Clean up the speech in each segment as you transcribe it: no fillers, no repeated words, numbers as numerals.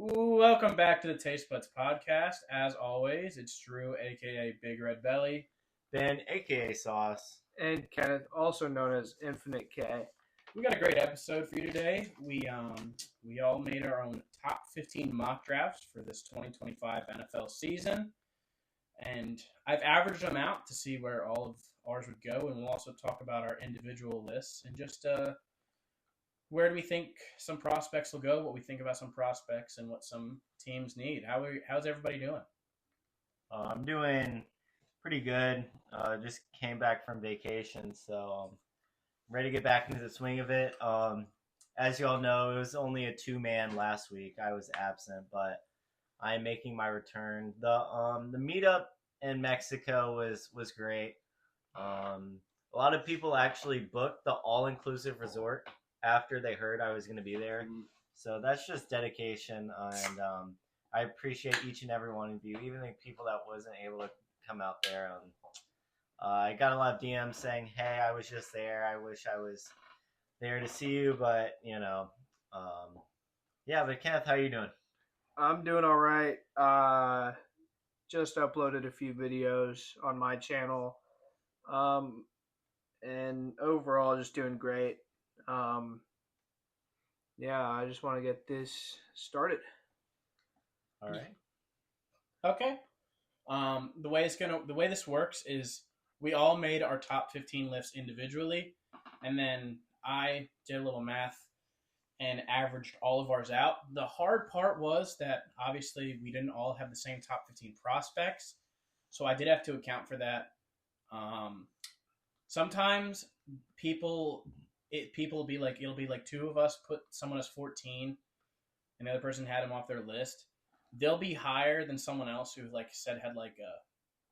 Welcome back to the TasteBuds podcast. As always, it's Drew, aka Big Red Belly. Ben, aka Sauce. And Kenneth, also known as Infinite K. We got a great episode for you today. We all made our own top 15 mock drafts for this 2025 NFL season, and I've averaged them out to see where all of ours would go, and we'll also talk about our individual lists and just where do we think some prospects will go, what we think about some prospects, and what some teams need. How's everybody doing? I'm doing pretty good. Just came back from vacation, so I'm ready to get back into the swing of it. As you all know, it was only a two-man last week. I was absent, but I'm making my return. The meetup in Mexico was great. A lot of people actually booked the all-inclusive resort after they heard I was going to be there. So that's just dedication, and I appreciate each and every one of you, even the people that wasn't able to come out there. I got a lot of DMs saying, hey, I was just there. I wish I was there to see you, but, yeah, but Kenneth, how you doing? I'm doing all right. Just uploaded a few videos on my channel. And overall, just doing great. Yeah, I just want to get this started. All right. Okay. The way this works is we all made our top 15 lists individually, and then I did a little math and averaged all of ours out. The hard part was that obviously we didn't all have the same top 15 prospects, so I did have to account for that. Sometimes people will be like, it'll be like two of us put someone as 14 and the other person had him off their list. They'll be higher than someone else who had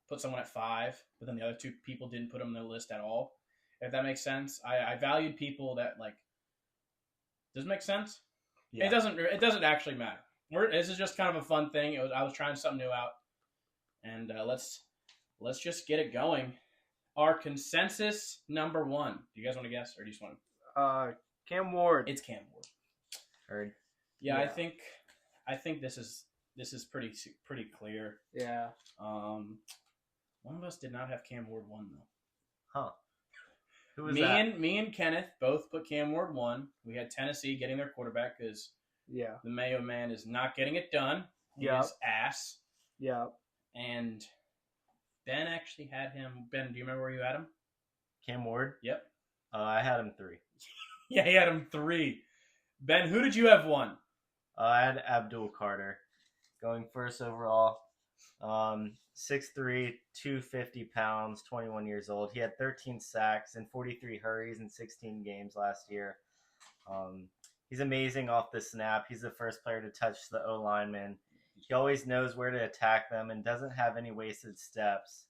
put someone at 5, but then the other two people didn't put them on their list at all. If that makes sense. I valued people that does it make sense? Yeah. It doesn't actually matter. This is just kind of a fun thing. I was trying something new out, and let's just get it going. Our consensus number 1. Do you guys want to guess, or do you just want to? Cam Ward. It's Cam Ward. Heard. Yeah, I think this is pretty clear. Yeah. One of us did not have Cam Ward 1 though. Huh. Who was that? Me and Kenneth both put Cam Ward 1. We had Tennessee getting their quarterback because the Mayo man is not getting it done. He is ass. Yeah. And Ben actually had him. Ben, do you remember where you had him? Cam Ward? Yep. I had him 3. Yeah, he had him 3. Ben, who did you have 1? I had Abdul Carter going first overall. 6'3", 250 pounds, 21 years old. He had 13 sacks and 43 hurries in 16 games last year. He's amazing off the snap. He's the first player to touch the O-lineman. He always knows where to attack them and doesn't have any wasted steps.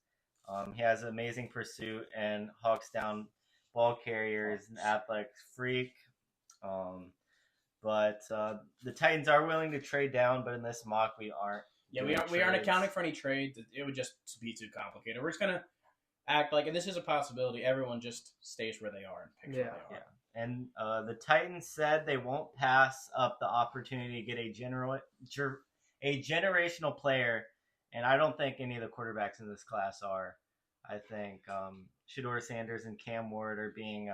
He has amazing pursuit and hawks down ball carriers, an athletic freak. But the Titans are willing to trade down, but in this mock we aren't. Yeah, we aren't accounting for any trades. It would just be too complicated. We're just gonna act like, and this is a possibility, everyone just stays where they are and picks where they are. Yeah. And the Titans said they won't pass up the opportunity to get a generational player, and I don't think any of the quarterbacks in this class are. I think Shedeur Sanders and Cam Ward are being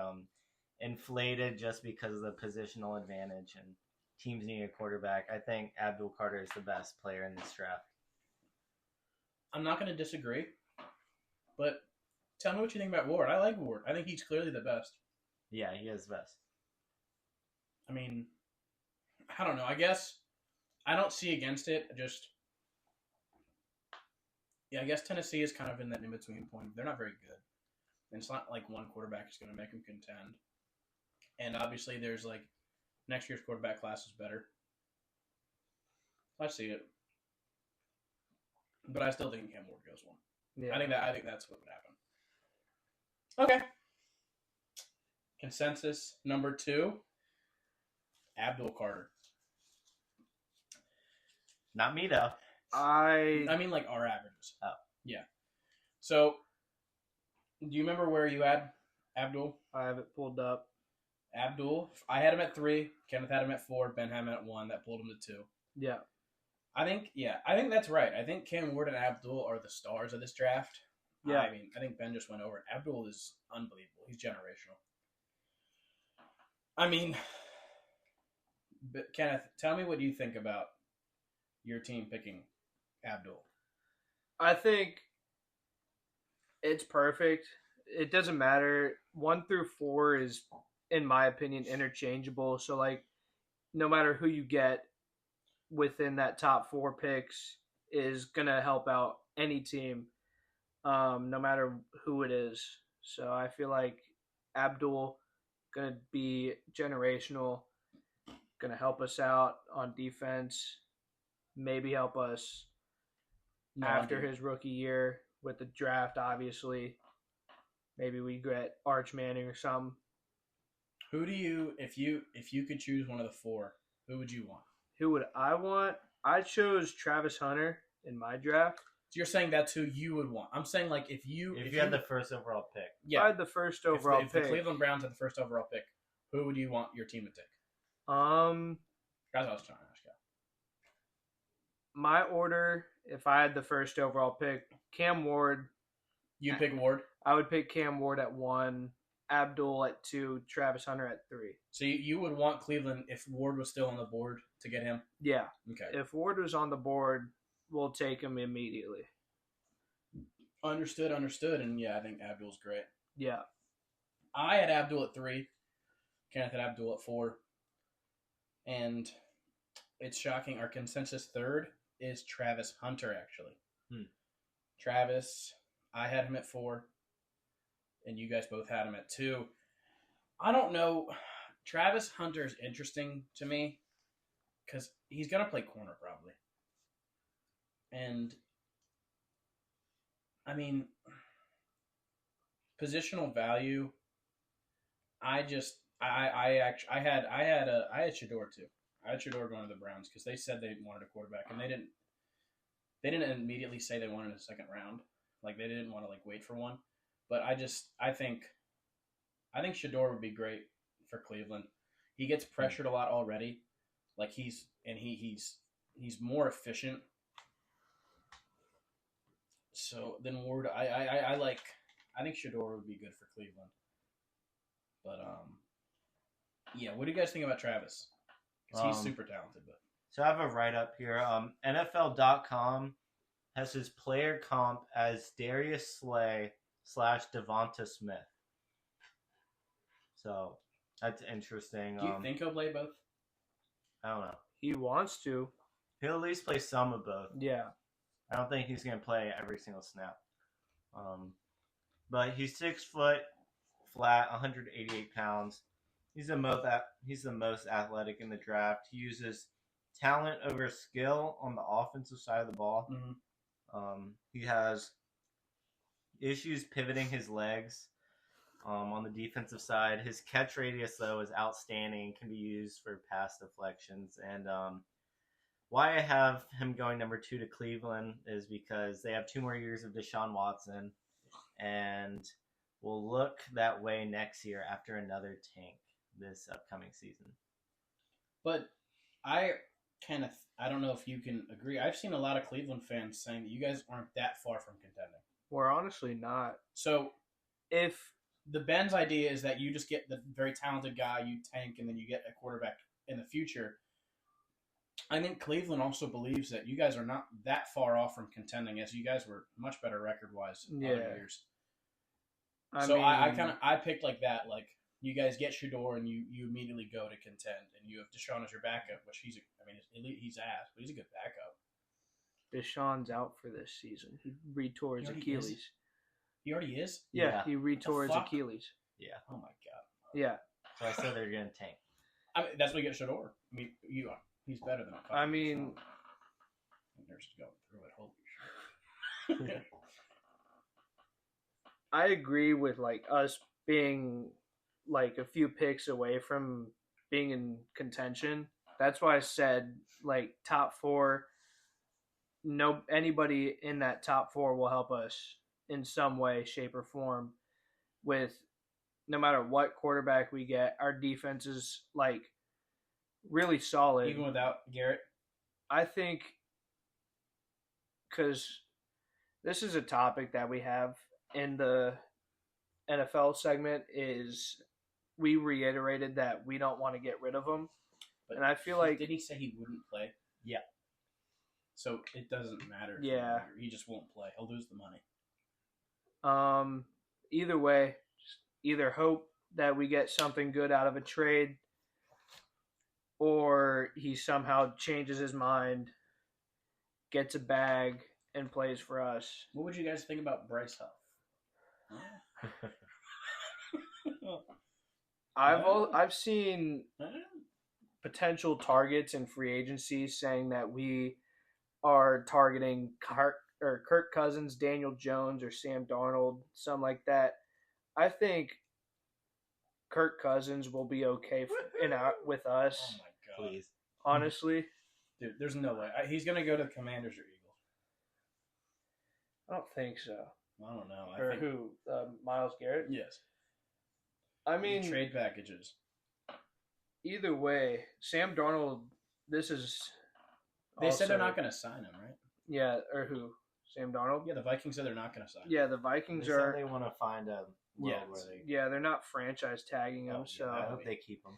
inflated just because of the positional advantage and teams need a quarterback. I think Abdul Carter is the best player in this draft. I'm not going to disagree, but tell me what you think about Ward. I like Ward. I think he's clearly the best. Yeah, he is the best. I mean, I don't know. I guess I don't see against it. I guess Tennessee is kind of in that in-between point. They're not very good. And it's not like one quarterback is going to make them contend. And obviously there's next year's quarterback class is better. I see it. But I still think Cam Ward goes 1. Yeah. I think that's what would happen. Okay. Consensus number 2. Abdul Carter. Not me though. I mean our averages. Oh. Yeah. So do you remember where you had Abdul? I have it pulled up. Abdul, I had him at 3. Kenneth had him at 4. Ben had him at 1. That pulled him to 2. Yeah. I think that's right. I think Cam Ward and Abdul are the stars of this draft. Yeah. I mean, I think Ben just went over it. Abdul is unbelievable. He's generational. I mean, but Kenneth, tell me what you think about your team picking Abdul. I think it's perfect. It doesn't matter. 1 through 4 is, in my opinion, interchangeable. So, like, no matter who you get within that top 4 picks is going to help out any team, no matter who it is. So, I feel like Abdul going to be generational, going to help us out on defense, maybe help us after his rookie year with the draft, obviously. Maybe we get Arch Manning or something. Who do you, if you could choose one of the 4, who would you want? Who would I want? I chose Travis Hunter in my draft. So you're saying that's who you would want. I'm saying, like, if you had the first overall pick. Yeah. If I had the first overall pick. If the Cleveland Browns had the first overall pick, who would you want your team to take? That's what I was trying to ask you. My order, if I had the first overall pick, Cam Ward. You'd pick Ward? I would pick Cam Ward at 1, Abdul at 2, Travis Hunter at 3. So you would want Cleveland, if Ward was still on the board, to get him? Yeah. Okay. If Ward was on the board, we'll take him immediately. Understood. And yeah, I think Abdul's great. Yeah. I had Abdul at 3. Kenneth had Abdul at 4. And it's shocking. Our consensus third is Travis Hunter, actually. Travis, I had him at 4. And you guys both had him at 2. I don't know. Travis Hunter's interesting to me because he's going to play corner probably. And, I mean, positional value, I had Shador too. I had Shador going to the Browns because they said they wanted a quarterback, and they didn't immediately say they wanted a second round. Like, they didn't want to, like, wait for one. But I think Shador would be great for Cleveland. He gets pressured a lot already. Like, he's more efficient. So then Ward, I think Shador would be good for Cleveland. But yeah, what do you guys think about Travis? Because he's super talented. But so I have a write up here. NFL.com has his player comp as Darius Slay / Devonta Smith. So that's interesting. Do you think he'll play both? I don't know. He wants to. He'll at least play some of both. Yeah. I don't think he's going to play every single snap. But he's 6 foot flat, 188 pounds. He's the most athletic in the draft. He uses talent over skill on the offensive side of the ball. Mm-hmm. He has issues pivoting his legs on the defensive side. His catch radius, though, is outstanding. Can be used for pass deflections. And why I have him going number 2 to Cleveland is because they have 2 more years of Deshaun Watson, and will look that way next year after another tank this upcoming season. But I don't know if you can agree. I've seen a lot of Cleveland fans saying that you guys aren't that far from contending. We're honestly not. So if the Ben's idea is that you just get the very talented guy, you tank, and then you get a quarterback in the future, I think Cleveland also believes that you guys are not that far off from contending, as you guys were much better record-wise in other years. I picked like that, like you guys get Shador and you immediately go to contend, and you have Deshaun as your backup, which he's ass, but he's a good backup. Deshaun's out for this season. He retore his Achilles. He already is? Yeah. He retore his Achilles. Yeah. Oh my god. Yeah. So I said they're going to tank. I mean, that's what you get Shador. I mean, he's better than I mean, they're just going through it. Holy shit. I agree with like us being like a few picks away from being in contention. That's why I said like top 4. No, anybody in that top 4 will help us in some way, shape, or form. With no matter what quarterback we get, our defense is like really solid. Even without Garrett? I think because this is a topic that we have in the NFL segment is we reiterated that we don't want to get rid of him, But and I feel like did he say he wouldn't play? Yeah. So it doesn't matter. Yeah. He just won't play. He'll lose the money. Either way, just either hope that we get something good out of a trade, or he somehow changes his mind, gets a bag, and plays for us. What would you guys think about Bryce Huff? I've seen potential targets in free agency saying that we are targeting Kirk Cousins, Daniel Jones, or Sam Darnold, something like that. I think Kirk Cousins will be okay with us. Oh my god! Please. Honestly, dude, there's no way he's gonna go to the Commanders or Eagles. I don't think so. I don't know. Or who? Myles Garrett? Yes. I mean, trade packages. Either way, Sam Darnold. This is. They said they're not going to sign him, right? Yeah, or who? Sam Darnold. Yeah, the Vikings said they're not going to sign him. Yeah, the Vikings They are. said they want to find a world where they. Yeah, they're not franchise tagging him, so I hope they keep him.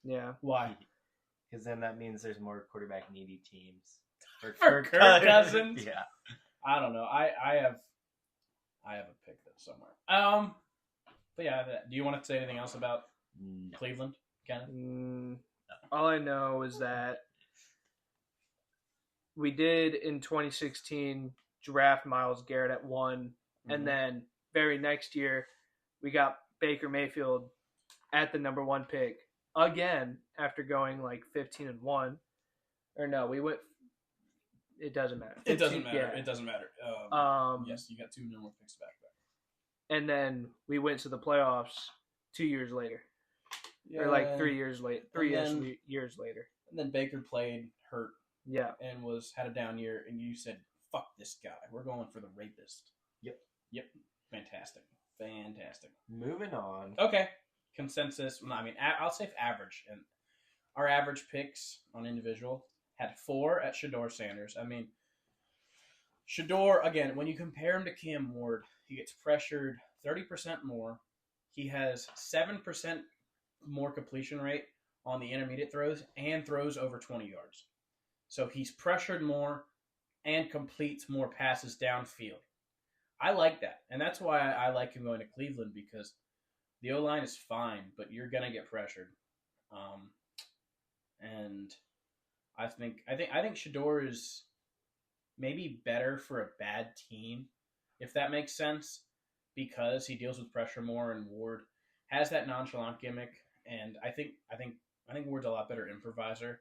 Yeah. Why? Because then that means there's more quarterback needy teams. For Kirk Cousins. Yeah. I don't know. I have a pick though somewhere. But yeah, do you want to say anything else about Cleveland, Kenneth? All I know is that we did in 2016 draft Myles Garrett at 1, and then very next year we got Baker Mayfield at the number 1 pick again after going like 15-1. Or no, we went. It doesn't matter. It doesn't matter. Yeah. It doesn't matter. Yes, you got 2 number picks back. And then we went to the playoffs 2 years later. Yeah. Or like 3 years late. Years later. And then Baker played hurt. Yeah. And had a down year, and you said, "Fuck this guy. We're going for the rapist." Yep. Fantastic. Moving on. Okay. Consensus. I mean, I'll say average, and our average picks on individual had 4 at Shedeur Sanders. I mean, Shedeur, again, when you compare him to Cam Ward, he gets pressured 30% more. He has 7% more completion rate on the intermediate throws and throws over 20 yards. So he's pressured more and completes more passes downfield. I like that. And that's why I like him going to Cleveland, because the O-line is fine, but you're going to get pressured. And I think Shedeur is maybe better for a bad team, if that makes sense, because he deals with pressure more, and Ward has that nonchalant gimmick. And I think Ward's a lot better improviser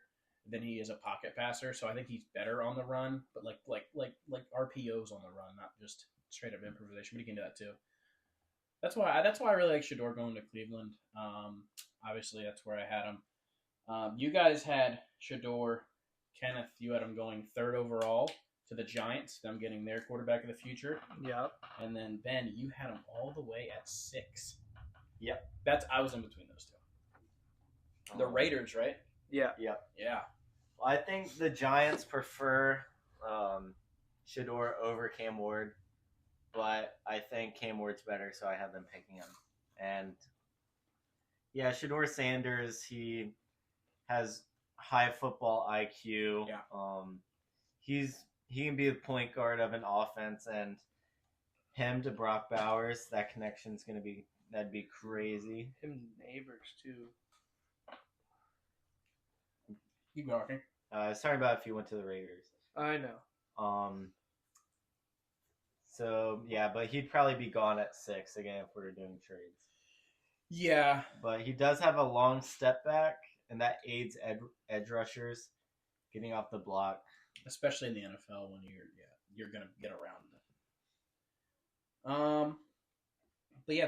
than he is a pocket passer. So I think he's better on the run, but like RPOs on the run, not just straight up improvisation. But he can do that too. That's why I really like Shedeur going to Cleveland. Obviously, that's where I had him. You guys had Shedeur. Kenneth, you had him going 3rd overall to the Giants, them getting their quarterback of the future. Yep. And then Ben, you had him all the way at 6. Yep. I was in between those 2. The Raiders, right? Yeah. Yep. Yeah. Well, I think the Giants prefer Shedeur over Cam Ward, but I think Cam Ward's better, so I have them picking him. And yeah, Shedeur Sanders, he has high football IQ. Yeah. He can be the point guard of an offense, and him to Brock Bowers, that connection's that'd be crazy. Him neighbors too. Keep talking. I was talking about if he went to the Raiders. I know. So yeah, but he'd probably be gone at 6 again if we were doing trades. Yeah. But he does have a long step back, and that aids edge rushers getting off the block, especially in the NFL when you're gonna get around them. But yeah,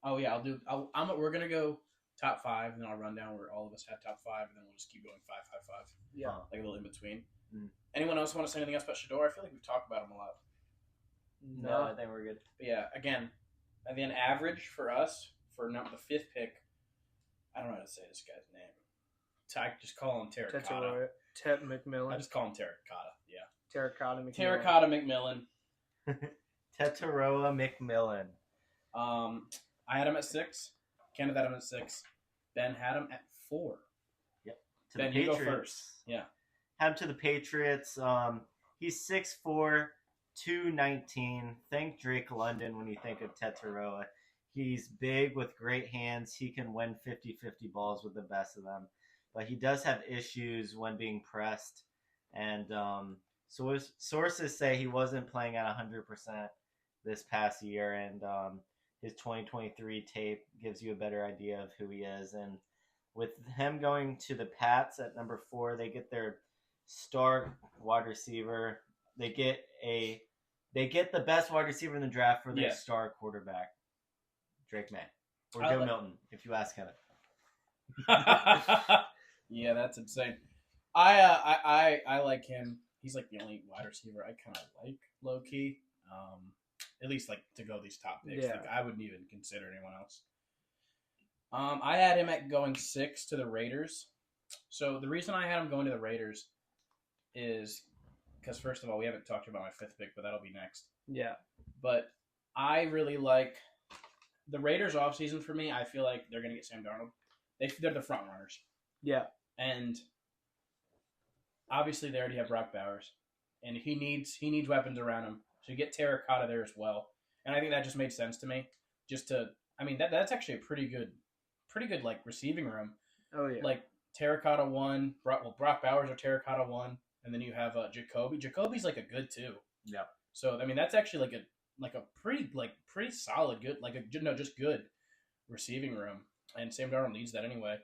we're gonna go top 5, and then I'll run down where all of us had top 5, and then we'll just keep going 5, 5, 5. Yeah, like a little in between. Mm. Anyone else want to say anything else about Shedeur? I feel like we've talked about him a lot. No, I think we're good. But yeah, again, average for us for the 5th pick. I don't know how to say this guy's name. I just call him Terracotta. Tet I McMillan. just call him Terracotta. Yeah. Terracotta McMillan. Terracotta McMillan. Tetaroa McMillan. I had him at 6. Kenneth had him at 6. Ben had him at 4. Yep. Ben, you go first. Yeah. Had him to the Patriots. He's 6'4", 219. Think Drake London when you think of Tetaroa. He's big with great hands. He can win 50-50 balls with the best of them. But he does have issues when being pressed. And sources say he wasn't playing at 100% this past year. And his 2023 tape gives you a better idea of who he is. And with him going to the Pats at number 4, they get their star wide receiver. They get the best wide receiver in the draft for their star quarterback, Drake May, or Joe Milton, if you ask him. Yeah, that's insane. I like him. He's like the only wide receiver I kind of like, low key. At least like to go these top picks. Yeah. Like, I wouldn't even consider anyone else. I had him at going 6 to the Raiders. So the reason I had him going to the Raiders is because, first of all, we haven't talked about my 5th pick, but that'll be next. Yeah. But I really like the Raiders offseason for me. I feel like they're going to get Sam Darnold. They're the front runners. Yeah. And obviously they already have Brock Bowers. And he needs weapons around him. So you get Terracotta there as well. And I think that just made sense to me. That's actually a pretty good like receiving room. Oh yeah. Like Terracotta 1, Brock Bowers or Terracotta 1, and then you have Jacoby. Jacoby's like a good 2. Yeah. So that's actually like a pretty solid good just good receiving room. And Sam Darnold needs that anyway.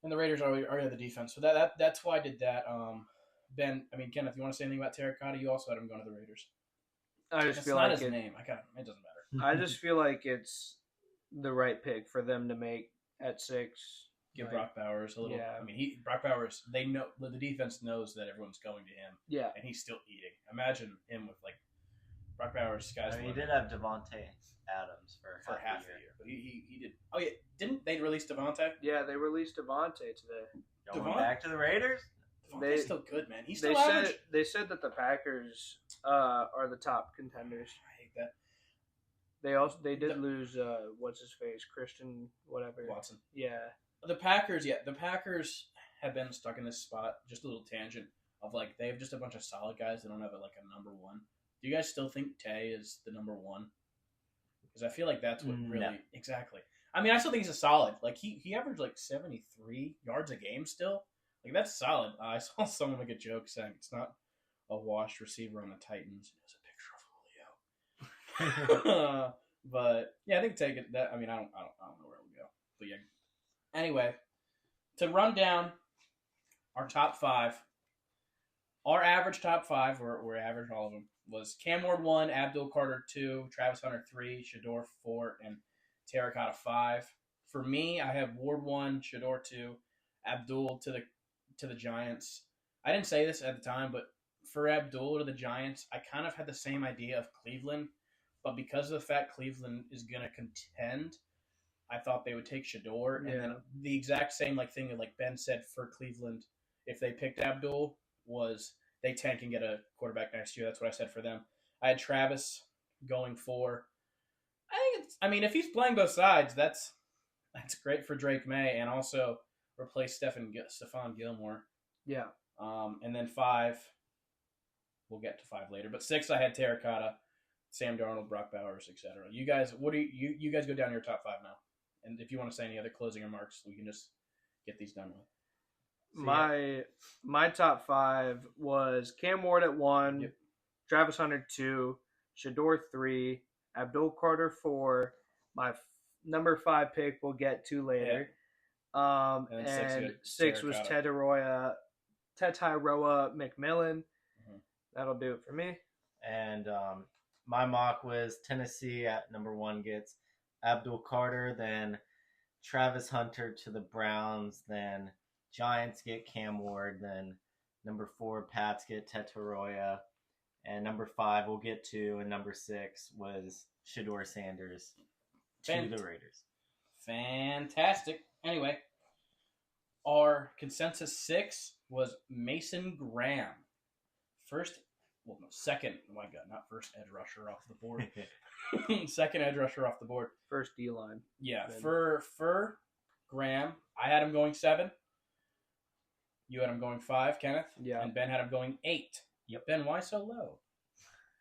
And the Raiders already have the defense. So that's why I did that. Ben, Kenneth, you want to say anything about Terracotta? You also had him going to the Raiders. I just It's feel not like his name. It doesn't matter. I just feel like it's the right pick for them to make at 6. Give Brock Bowers a little. Yeah. Brock Bowers. They know the defense knows that everyone's going to him. Yeah. And he's still eating. Imagine him with like Brock Bowers. He did have Devontae Adams for half a year, but he did. Oh yeah, didn't they release Devontae? Yeah, they released Devontae today. Going back to the Raiders. Devontae's still good, man. He's still they average. They said that the Packers are the top contenders. I hate that. They did lose what's his face, Christian whatever. Watson. Yeah. The Packers have been stuck in this spot. Just a little tangent of like they have just a bunch of solid guys. They don't have a number 1. Do you guys still think Tay is the number 1? Because I feel like that's what really exactly. I still think he's a solid. Like he averaged like 73 yards a game still. Like that's solid. I saw someone make a joke saying it's not a washed receiver on the Titans. It was a picture of Julio. But yeah, I think take it. That I don't know where it would go. But yeah. Anyway, to run down our top 5, our average top 5, we're average all of them, was Cam Ward 1, Abdul Carter 2, Travis Hunter 3, Shador 4, and Terracotta 5. For me, I have Ward 1, Shador 2, Abdul to the Giants. I didn't say this at the time, but for Abdul to the Giants, I kind of had the same idea of Cleveland, but because of the fact Cleveland is going to contend, I thought they would take Shador. And then the exact same thing that Ben said for Cleveland, if they picked Abdul, was they tank and get a quarterback next year. That's what I said for them. I had Travis going for. I think if he's playing both sides, that's great for Drake May, and also replace Stephon Gilmore. Yeah. And then 5, we'll get to 5 later. But 6, I had Terracotta, Sam Darnold, Brock Bowers, etc. You guys, you guys go down your top 5 now, and if you want to say any other closing remarks, we can just get these done with. My top 5 was Cam Ward at 1, Yep. Travis Hunter 2, Shador 3, Abdul Carter 4. My number 5 pick we'll get to later. Yeah. And 6 was Tetaroa McMillan. Mm-hmm. That'll do it for me. And my mock was Tennessee at number 1 gets Abdul Carter, then Travis Hunter to the Browns, then Giants get Cam Ward, then number 4 Pats get Tetaroa, and number 5 we'll get to, and number 6 was Shador Sanders to the Raiders. Fantastic. Anyway, our consensus 6 was Mason Graham. Second. Oh my God, not first edge rusher off the board. Second edge rusher off the board. First D line. Yeah, Then. for Graham, I had him going 7. You had him going 5, Kenneth. Yeah. And Ben had him going 8. Yep. Ben, why so low?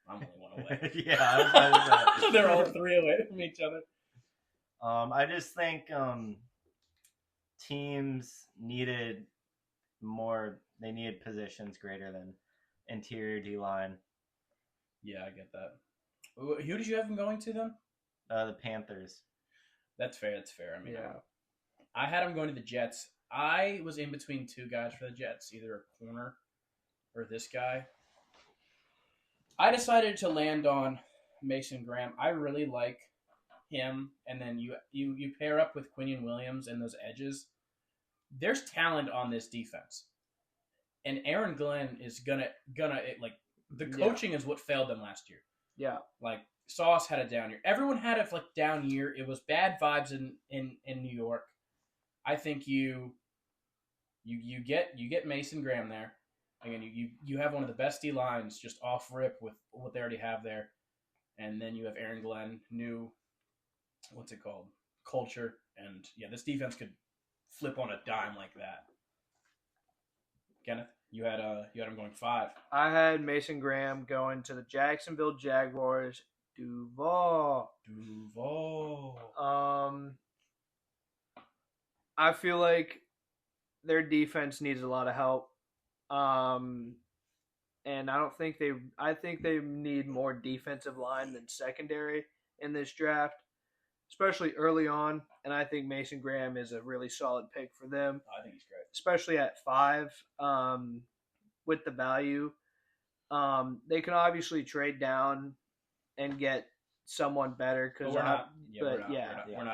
I'm only one away. Yeah, They're all 3 away from each other. I just think teams needed more. They needed positions greater than interior D line. Yeah, I get that. Who did you have him going to then? The Panthers. That's fair. I mean, Yeah. I had him going to the Jets. I was in between 2 guys for the Jets, either a corner or this guy. I decided to land on Mason Graham. I really like him, and then you pair up with Quinion Williams and those edges. There's talent on this defense, and Aaron Glenn is gonna like the coaching is what failed them last year. Yeah, like Sauce had a down year. Everyone had a down year. It was bad vibes in New York. I think you get Mason Graham there. Again, you have one of the best D lines just off rip with what they already have there, and then you have Aaron Glenn, new, culture, and yeah, this defense could flip on a dime like that. Kenneth, you had him going 5. I had Mason Graham going to the Jacksonville Jaguars. Duval. I feel like their defense needs a lot of help. And I think they need more defensive line than secondary in this draft, especially early on. And I think Mason Graham is a really solid pick for them. I think he's great, especially at 5. With the value, they can obviously trade down and get someone better. But we're not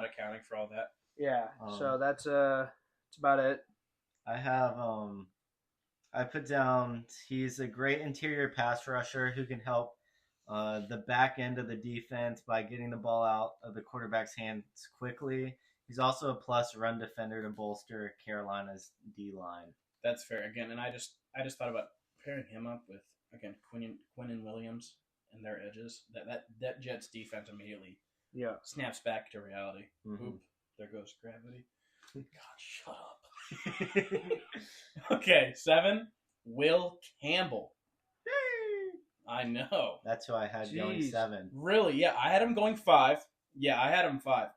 accounting for all that. Yeah, so that's about it. I have I put down he's a great interior pass rusher who can help the back end of the defense by getting the ball out of the quarterback's hands quickly. He's also a plus run defender to bolster Carolina's D line. That's fair. Again, and I just thought about pairing him up with Quinn Williams and their edges. That Jets defense immediately snaps back to reality. Mm-hmm. Oop, there goes gravity. God, shut up. Okay, 7. Will Campbell. I know. That's who I had going 7. Really? Yeah, I had him going 5. Yeah, I had him 5.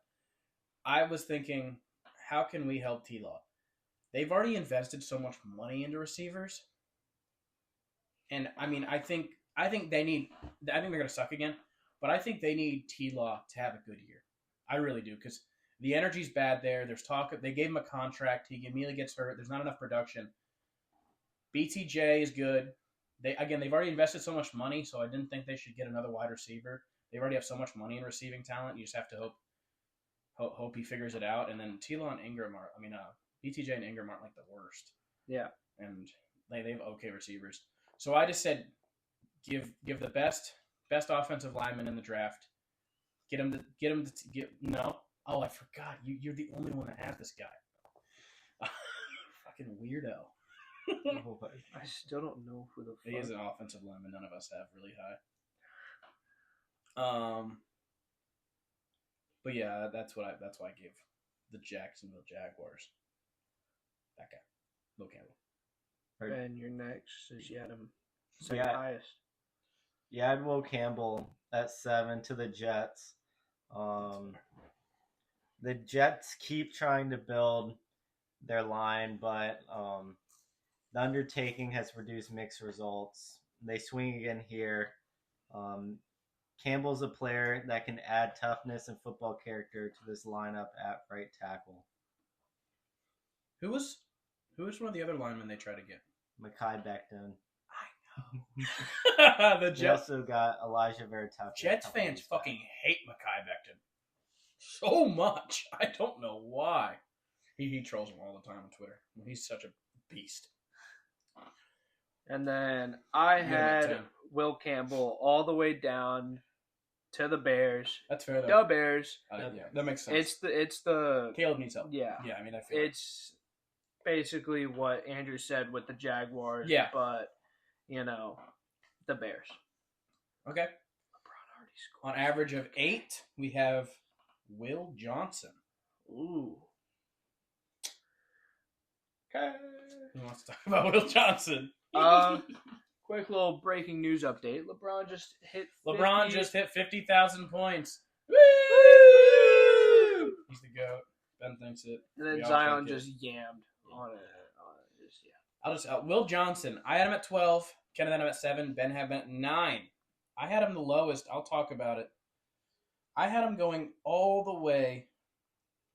I was thinking, how can we help T-Law? They've already invested so much money into receivers. And, I mean, I think they're going to suck again, but I think they need T-Law to have a good year. I really do, because the energy's bad there. There's talk. They gave him a contract. He immediately gets hurt. There's not enough production. BTJ is good. They've already invested so much money, so I didn't think they should get another wide receiver. They already have so much money in receiving talent. You just have to hope he figures it out. And then T-Law and Ingram BTJ and Ingram aren't like the worst. Yeah. And they have okay receivers. So I just said, give the best offensive lineman in the draft. No. Oh, I forgot. You're the only one that has this guy. Fucking weirdo. I still don't know who the fuck. He is an offensive lineman none of us have really high. But yeah, that's why I gave the Jacksonville Jaguars that guy, Will Campbell. Ben, you're next, since you had him second highest. Yeah, I had Will Campbell at 7 to the Jets. The Jets keep trying to build their line, but the undertaking has produced mixed results. They swing again here. Campbell's a player that can add toughness and football character to this lineup at right tackle. Who was one of the other linemen they tried to get? Mekhi Becton. I know. The Jets also got Elijah Veritano. Jets fans fucking hate Mekhi Becton so much. I don't know why. He trolls him all the time on Twitter. He's such a beast. And then I had Will Campbell all the way down to the Bears. That's fair though. The Bears. Yeah, that makes sense. It's the Caleb needs help. Yeah. Yeah, I mean I feel basically what Andrew said with the Jaguars. Yeah. But, the Bears. Okay. LeBron already scored. On average of 8, we have Will Johnson. Ooh. Okay. Who wants to talk about Will Johnson? Quick little breaking news update. LeBron just hit 50,000 points. Woo! He's the GOAT. Ben thinks it. And then We all Zion think it. just yammed on it. I'll just Will Johnson. I had him at 12. Kenneth had him at 7. Ben had him at 9. I had him the lowest. I'll talk about it. I had him going all the way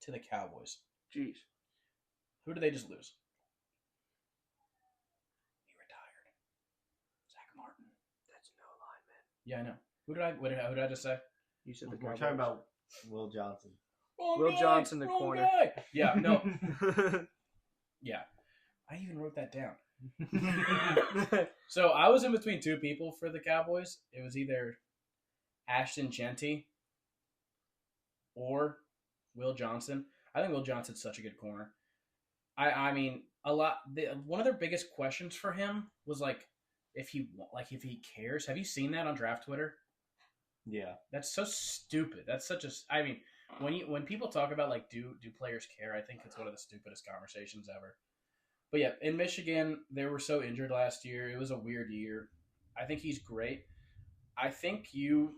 to the Cowboys. Jeez. Who did they just lose? He retired. Zach Martin. That's no line, man. Yeah, I know. Who did I just say? You said the We're Cowboys. talking about Will Johnson. Will Johnson, the corner. Guy. Yeah, no. Yeah. I even wrote that down. So I was in between two people for the Cowboys. It was either Ashton Genty or Will Johnson. I think Will Johnson's such a good corner. I mean, one of their biggest questions for him was if he cares. Have you seen that on draft Twitter? Yeah. That's so stupid. That's such a. I mean, when people talk about do players care? I think it's one of the stupidest conversations ever. But yeah, in Michigan, they were so injured last year. It was a weird year. I think he's great. I think you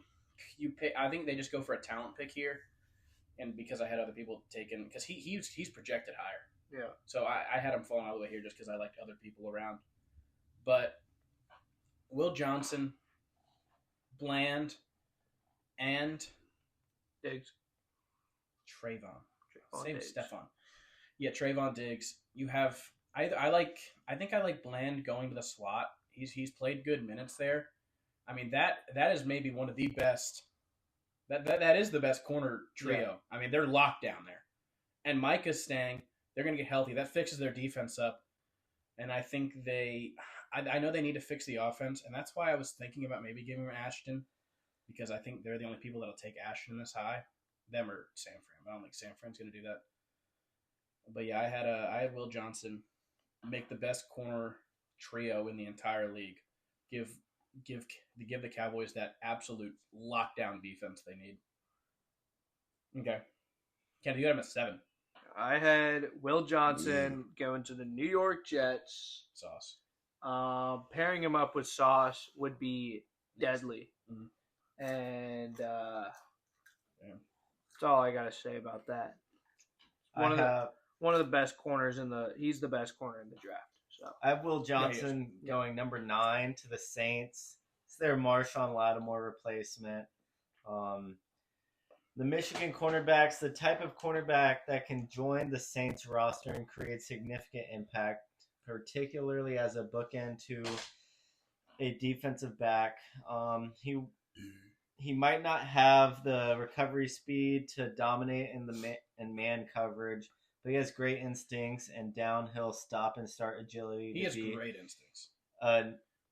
pick. I think they just go for a talent pick here, and because I had other people taken, because he's projected higher. Yeah. So I had him falling all the way here just because I liked other people around. But Will Johnson, Bland, and Diggs. Trayvon. Trayvon Same Diggs. Stephon. Yeah, Trayvon Diggs. You have I think I like Bland going to the slot. He's played good minutes there. I mean that is maybe one of the best. That is the best corner trio. Yeah. I mean they're locked down there, and Micah's staying. They're going to get healthy. That fixes their defense up, and I think I know they need to fix the offense, and that's why I was thinking about maybe giving him Ashton, because I think they're the only people that'll take Ashton this high. Them or San Fran. I don't think San Fran's going to do that. But yeah, I had Will Johnson make the best corner trio in the entire league. Give the Cowboys that absolute lockdown defense they need. Okay. Ken, you got him at 7. I had Will Johnson going to the New York Jets. Sauce. Pairing him up with Sauce would be deadly. Mm-hmm. And that's all I gotta say about that. One of the best corners he's the best corner in the draft. So I have Will Johnson going number 9 to the Saints. It's their Marshawn Lattimore replacement. The Michigan cornerbacks, the type of cornerback that can join the Saints roster and create significant impact, particularly as a bookend to a defensive back. He might not have the recovery speed to dominate in man coverage, but he has great instincts and downhill stop and start agility. He has great instincts.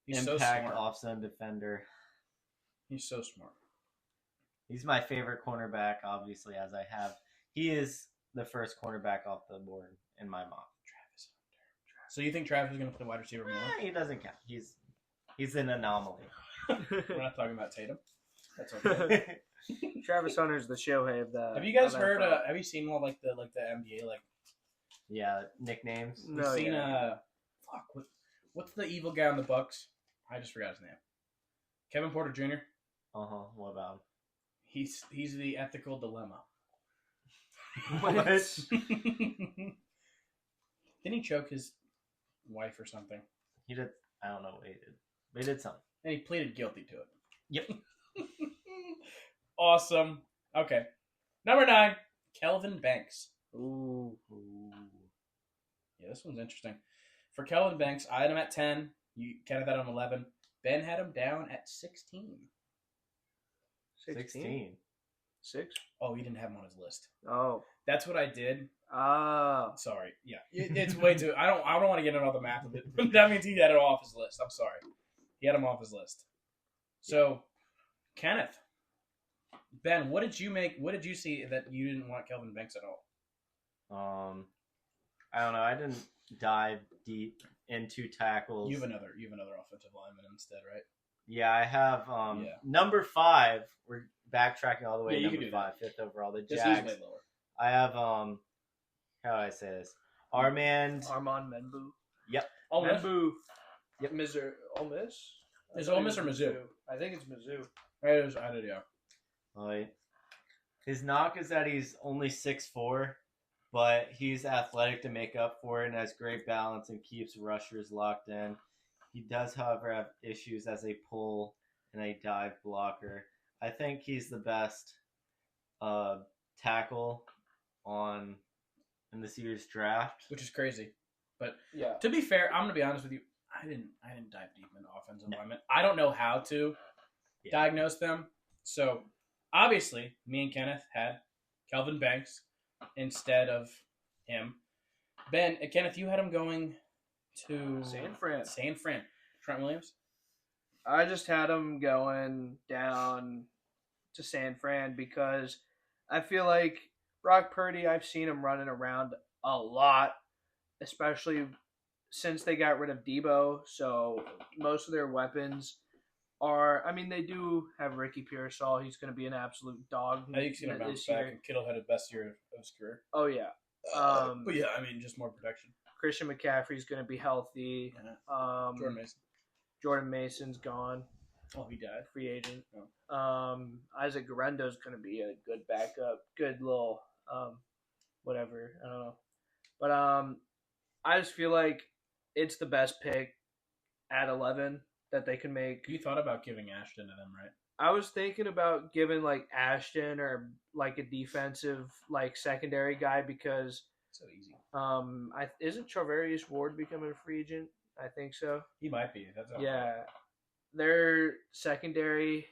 He's impact off-zone defender. He's so smart. He's my favorite cornerback, obviously, as I have. He is the first cornerback off the board in my mock. Travis. So you think Travis is going to play wide receiver more? He doesn't count. He's an anomaly. We're not talking about Tatum. That's okay. Travis Hunter's the Shohei of the. Have you guys heard? Have you seen all the NBA Yeah, nicknames. We've seen what's the evil guy on the Bucks? I just forgot his name. Kevin Porter Jr. What about him? He's the ethical dilemma. What? Didn't he choke his wife or something? He did. I don't know what he did. But he did something. And he pleaded guilty to it. Yep. Awesome. Okay. Number 9, Kelvin Banks. Ooh. Yeah, this one's interesting. For Kelvin Banks, I had him at 10. Kenneth had him 11. Ben had him down at 16. 16? 6? Oh, he didn't have him on his list. Oh. That's what I did. Oh. Sorry. Yeah. It's way too... I don't want to get into all the math of it. That means he had it off his list. I'm sorry. He had him off his list. So, Kenneth. Ben, what did you see that you didn't want Kelvin Banks at all? I don't know. I didn't dive deep into tackles. You have another offensive lineman instead, right? Yeah, I have Yeah. number 5. We're backtracking all the way. Yeah, you number can do 5, that. 5th overall. The Just Jags. he's way lower. I have how do I say this? Armand Menbu. Yep. Ole Miss? Menbu. Yep. Ole Miss? Is it Ole Miss or Mizzou? I think it's Mizzou. I did, yeah. Right. His knock is that he's only 6'4", but he's athletic to make up for it and has great balance and keeps rushers locked in. He does, however, have issues as a pull and a dive blocker. I think he's the best tackle in this year's draft. Which is crazy. But Yeah. to be fair, I'm gonna be honest with you. I didn't dive deep into offensive linemen. I don't know how to diagnose them. So obviously, me and Kenneth had Kelvin Banks instead of him. Ben and Kenneth, you had him going to San Fran. Trent Williams. I just had him going down to San Fran because I feel like Brock Purdy, I've seen him running around a lot, especially since they got rid of Debo. So most of their weapons are, I mean, they do have Ricky Pearsall. He's going to be an absolute dog. I think he's going to bounce this back. year. And Kittle had the best year of his career. Oh, yeah. But yeah, I mean, just more production. Christian McCaffrey's going to be healthy. Yeah. Jordan Mason's gone. Oh, he died. Free agent. Oh. Isaac Guerendo's going to be a good backup. Good little whatever. I don't know. But I just feel like it's the best pick at 11 that they can make. You thought about giving Ashton to them, right? I was thinking about giving like Ashton or like a defensive like secondary guy because so easy. Isn't Charvarius Ward becoming a free agent? I think so. He might be. That's yeah. Their secondary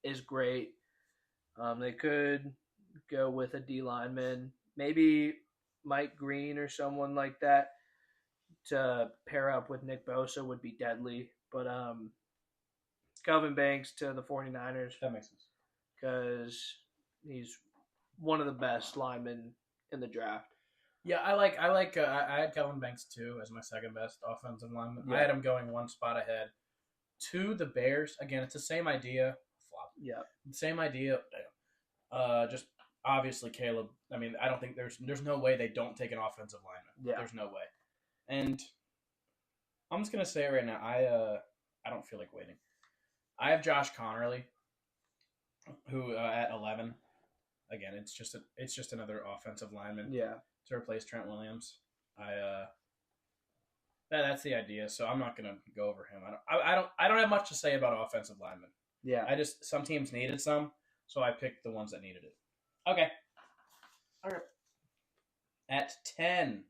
is great. They could go with a D lineman, maybe Mike Green or someone like that to pair up with Nick Bosa would be deadly. But Kelvin Banks to the 49ers. That makes sense. Because he's one of the best linemen in the draft. Yeah, I had Kelvin Banks too as my second best offensive lineman. Yeah. I had him going one spot ahead to the Bears. Again, it's the same idea. Flop. Yeah. Same idea. Just obviously Caleb. I mean, I don't think there's no way they don't take an offensive lineman. Yeah. There's no way. And I'm just gonna say it right now. I don't feel like waiting. I have Josh Connerly, who at 11. Again, it's just another offensive lineman. Yeah. To replace Trent Williams. That's the idea. So I'm not gonna go over him. I don't have much to say about offensive linemen. Yeah. Some teams needed some, so I picked the ones that needed it. Okay. All right. At 10.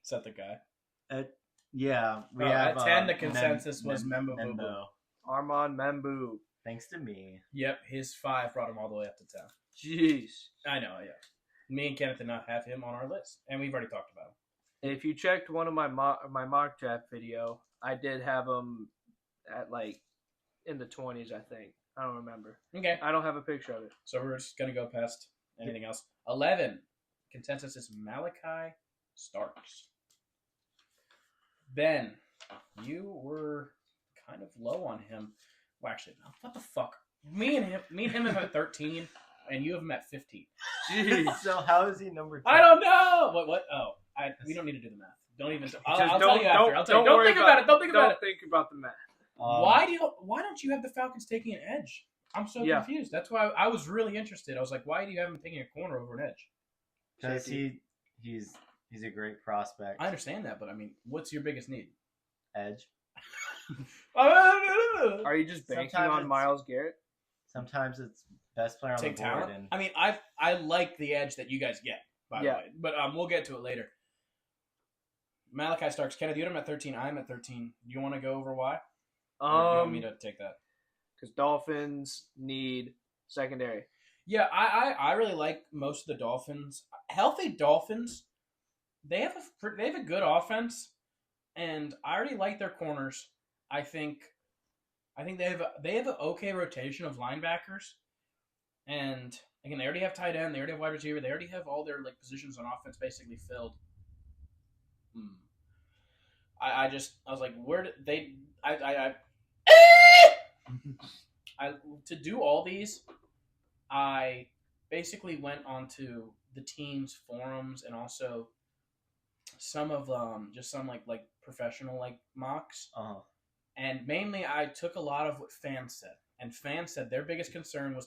Is that the guy? Yeah, we at have 10. The consensus was Membo. Armand Membu. Thanks to me. Yep, his 5 brought him all the way up to 10. Jeez. I know, yeah. Me and Kenneth did not have him on our list, and we've already talked about him. If you checked one of my mock draft video, I did have him at like in the 20s, I think. I don't remember. Okay. I don't have a picture of it. So we're just going to go past anything else. 11. Consensus is Malachi Starks. Ben, you were kind of low on him. Well, actually, no. What the fuck? Me and him have at 13, and you have him at 15. Jeez. So how is he number 2? I don't know. What? Oh, we don't need to do the math. Don't even. I'll tell you after. Don't think about it. Don't think about it. Don't think about the math. Why don't you have the Falcons taking an edge? I'm so confused. That's why I was really interested. I was like, why do you have him taking a corner over an edge? Because he's a great prospect. I understand that, but I mean, what's your biggest need? Edge. Are you just banking on Myles Garrett? Sometimes it's best player on the board. Talent? I mean, I like the edge that you guys get, by the way. But we'll get to it later. Malachi Starks. Kenneth, you had him at 13. I'm at 13. You want to go over why? Or do you want me to take that? Because Dolphins need secondary. Yeah, I really like most of the Dolphins. Healthy Dolphins, they have a good offense, and I already like their corners. I think they have an okay rotation of linebackers, and Again, they already have tight end. They already have wide receiver. They already have all their like positions on offense basically filled. I was like, where did they? I to do all these, I basically went onto the team's forums and also some of just some like professional like mocks. And mainly I took a lot of what fans said. And fans said their biggest concern was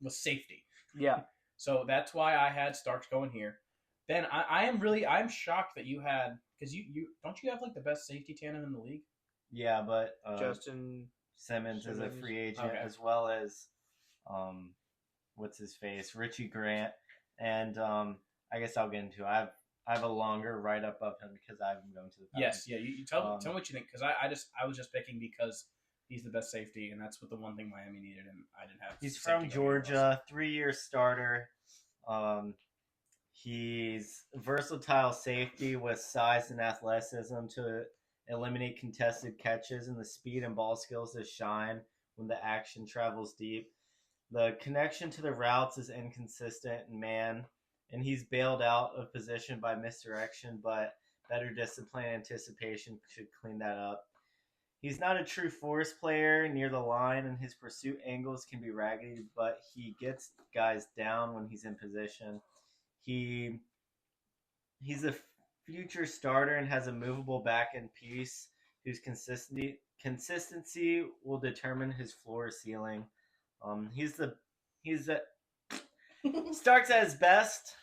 was safety. Yeah. So that's why I had Starks going here. Then I'm shocked that you had, because you don't you have like the best safety tandem in the league? Yeah, but Justin Simmons is a free agent, Okay. as well as what's his face, Richie Grant, and I guess I'll get into it. I have a longer write up of him because I'm going to the Falcons. Yes, yeah. You tell me what you think, because I was just picking because he's the best safety, and that's what the one thing Miami needed, and I didn't have. He's from Georgia, 3-year starter. He's versatile safety with size and athleticism to eliminate contested catches, and the speed and ball skills to shine when the action travels deep. The connection to the routes is inconsistent, and he's bailed out of position by misdirection, but better discipline and anticipation should clean that up. He's not a true force player near the line, and his pursuit angles can be raggedy, but he gets guys down when he's in position. He's a future starter and has a movable back end piece whose consistency will determine his floor ceiling. Starks at his best,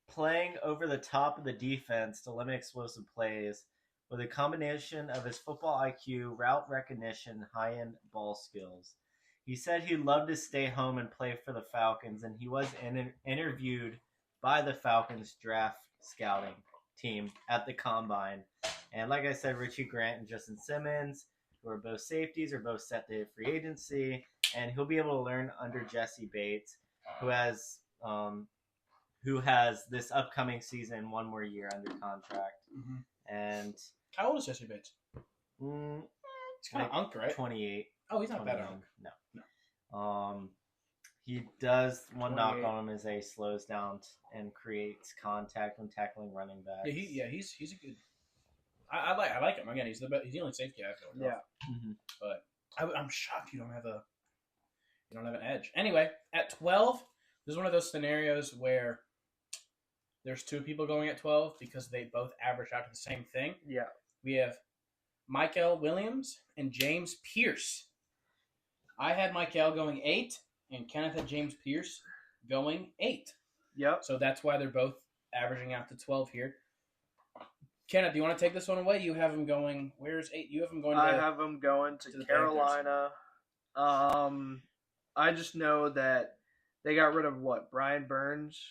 playing over the top of the defense to limit explosive plays with a combination of his football IQ, route recognition, high-end ball skills. He said he'd love to stay home and play for the Falcons, and he was interviewed by the Falcons draft scouting team at the Combine. And like I said, Richie Grant and Justin Simmons, who are both safeties, are both set to hit free agency, and he'll be able to learn under Jesse Bates, who has this upcoming season one more year under contract. Mm-hmm. And how old is Jesse Bates? He's kind of unk, right? 28. Oh, he's not that unk. No. He does one knock on him is he slows down and creates contact when tackling running backs. He's a good. I like him. Again, he's the only safety I feel. Yeah. Mm-hmm. But I'm shocked you don't have an edge. Anyway, at 12, this is one of those scenarios where there's two people going at 12 because they both average out to the same thing. Yeah. We have Michael Williams and James Pierce. I had Michael going 8, and Kenneth had James Pierce going 8. Yep. So that's why they're both averaging out to 12 here. Kenneth, do you want to take this one away? You have him going. Where's 8? You have him going. I have him going to Carolina. I just know that they got rid of Brian Burns.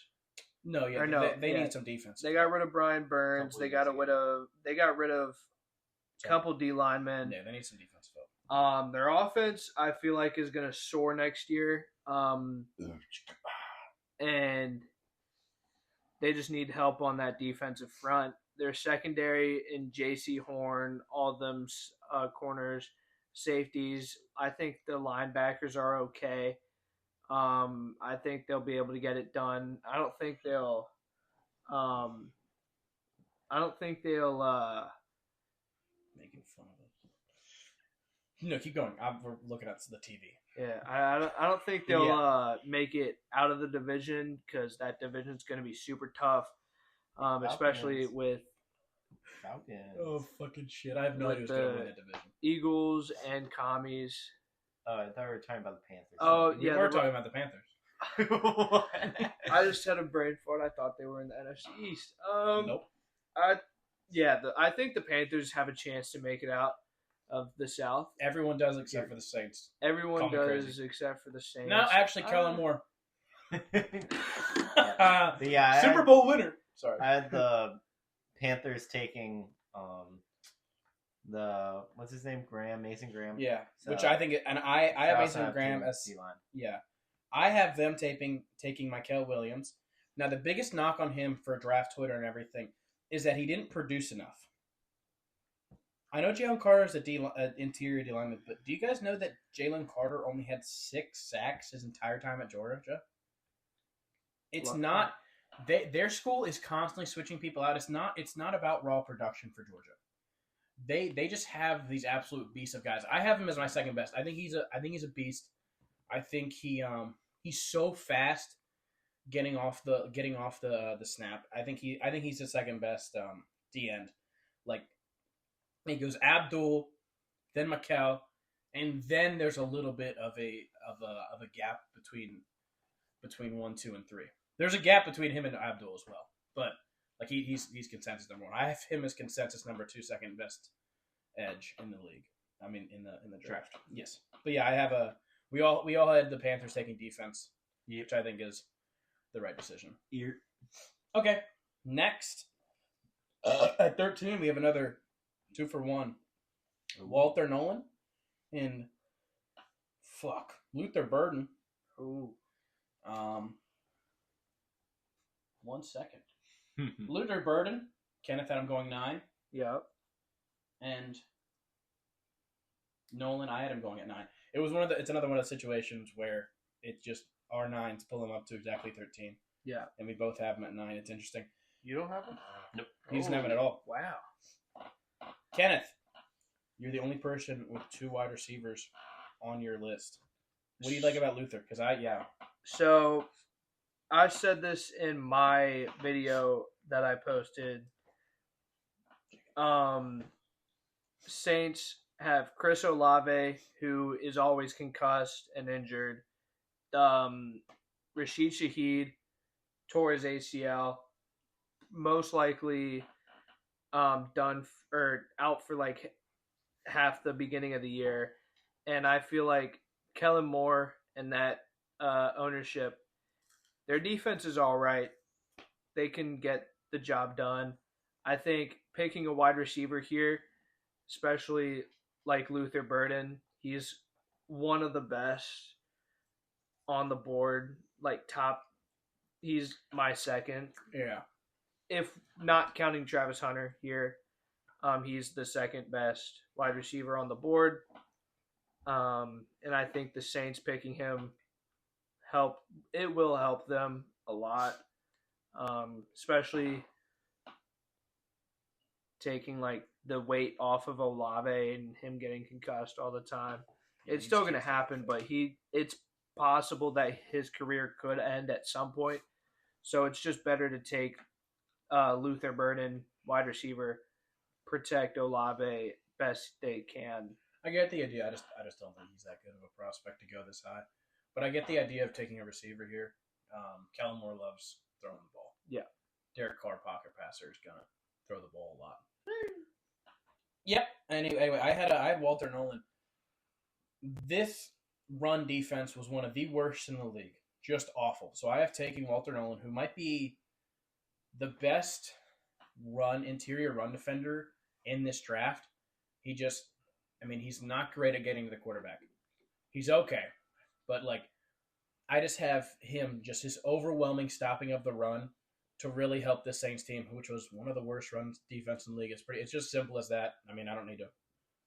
No, yeah, they need some defense. They got rid of Brian Burns. They got rid of a couple D linemen. Yeah, they need some defense. Their offense, I feel like, is going to soar next year. And they just need help on that defensive front. Their secondary in J.C. Horn, all of them corners, safeties. I think the linebackers are okay. I think they'll be able to get it done. I don't think they'll making fun of us. No, keep going. We're looking at the TV. Yeah, I don't think they'll make it out of the division because that division's going to be super tough, especially with Falcons. Oh, fucking shit. I have no idea who's going to win that division. Eagles and Commies. Oh, I thought we were talking about the Panthers. Oh, yeah. We were talking about the Panthers. I just had a brain fart. I thought they were in the NFC East. Nope. I think the Panthers have a chance to make it out of the South. Everyone does except for the Saints. Everyone does except for the Saints. No, actually, Kellen Moore. Super Bowl winner. Sorry. I had the Panthers taking what's his name? Mason Graham. Yeah, so, which I think, and I have Mason Graham as D-line. Yeah, I have them taking Michael Williams. Now, the biggest knock on him for draft Twitter and everything is that he didn't produce enough. I know Jalen Carter is an interior D lineman, but do you guys know that Jalen Carter only had 6 sacks his entire time at Georgia? It's not. Their school is constantly switching people out. It's not about raw production for Georgia. They just have these absolute beasts of guys. I have him as my second best. I think he's a beast. I think he's so fast getting off the snap. I think he's the second best D end. Like he goes Abdul, then Mikel, and then there's a little bit of a gap between 1, 2, and 3. There's a gap between him and Abdul as well, but like he's consensus number 1. I have him as consensus number 2, second best edge in the league. I mean in the draft. Yes, but yeah, I have we all had the Panthers taking defense, which I think is the right decision. Okay, next at 13 we have another 2 for 1. Walter Nolan and Luther Burden. Ooh. 1 second. Luther Burden. Kenneth had him going 9. Yep. And Nolan, I had him going at 9. It's another one of the situations where it just our 9s pull him up to exactly 13. Yeah. And we both have him at 9. It's interesting. You don't have him? Nope. He doesn't have it at all. Wow. Kenneth, you're the only person with 2 wide receivers on your list. What do you like about Luther? Because So, I said this in my video that I posted. Saints have Chris Olave, who is always concussed and injured. Rashid Shaheed tore his ACL, most likely done or out for like half the beginning of the year. And I feel like Kellen Moore and that ownership, their defense is all right. They can get the job done. I think picking a wide receiver here, especially like Luther Burden, he's one of the best on the board. Like top, he's my second. Yeah. If not counting Travis Hunter here, he's the second best wide receiver on the board. And I think the Saints picking him will help them a lot, especially taking like the weight off of Olave and him getting concussed all the time. It's still going to happen, but it's possible that his career could end at some point. So it's just better to take Luther Burden, wide receiver, protect Olave best they can. I get the idea. I just don't think he's that good of a prospect to go this high. But I get the idea of taking a receiver here. Kellen Moore loves throwing the ball. Yeah. Derek Carr, pocket passer, is gonna throw the ball a lot. Yep. Anyway, I had Walter Nolan. This run defense was one of the worst in the league. Just awful. So I have taken Walter Nolan, who might be the best interior run defender in this draft. He's not great at getting to the quarterback. He's okay. But, I just have him, just his overwhelming stopping of the run to really help the Saints team, which was one of the worst run defense in the league. It's just simple as that. I don't need to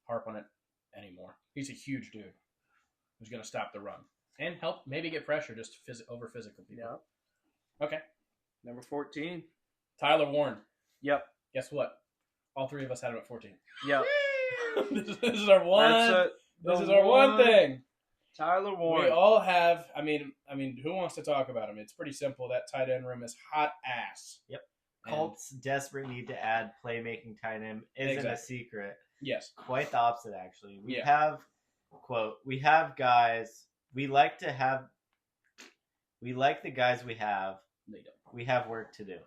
harp on it anymore. He's a huge dude who's going to stop the run and help maybe get pressure just over physical people. Yeah. Okay. Number 14. Tyler Warren. Yep. Guess what? All 3 of us had him at 14. Yep. This is our one. This is our one thing. Tyler Warren. We all have. Who wants to talk about him? It's pretty simple. That tight end room is hot ass. Yep. Colts' desperate need to add playmaking tight end isn't a secret. Yes. Quite the opposite, actually. We have guys. We like the guys we have. They don't. We have work to do.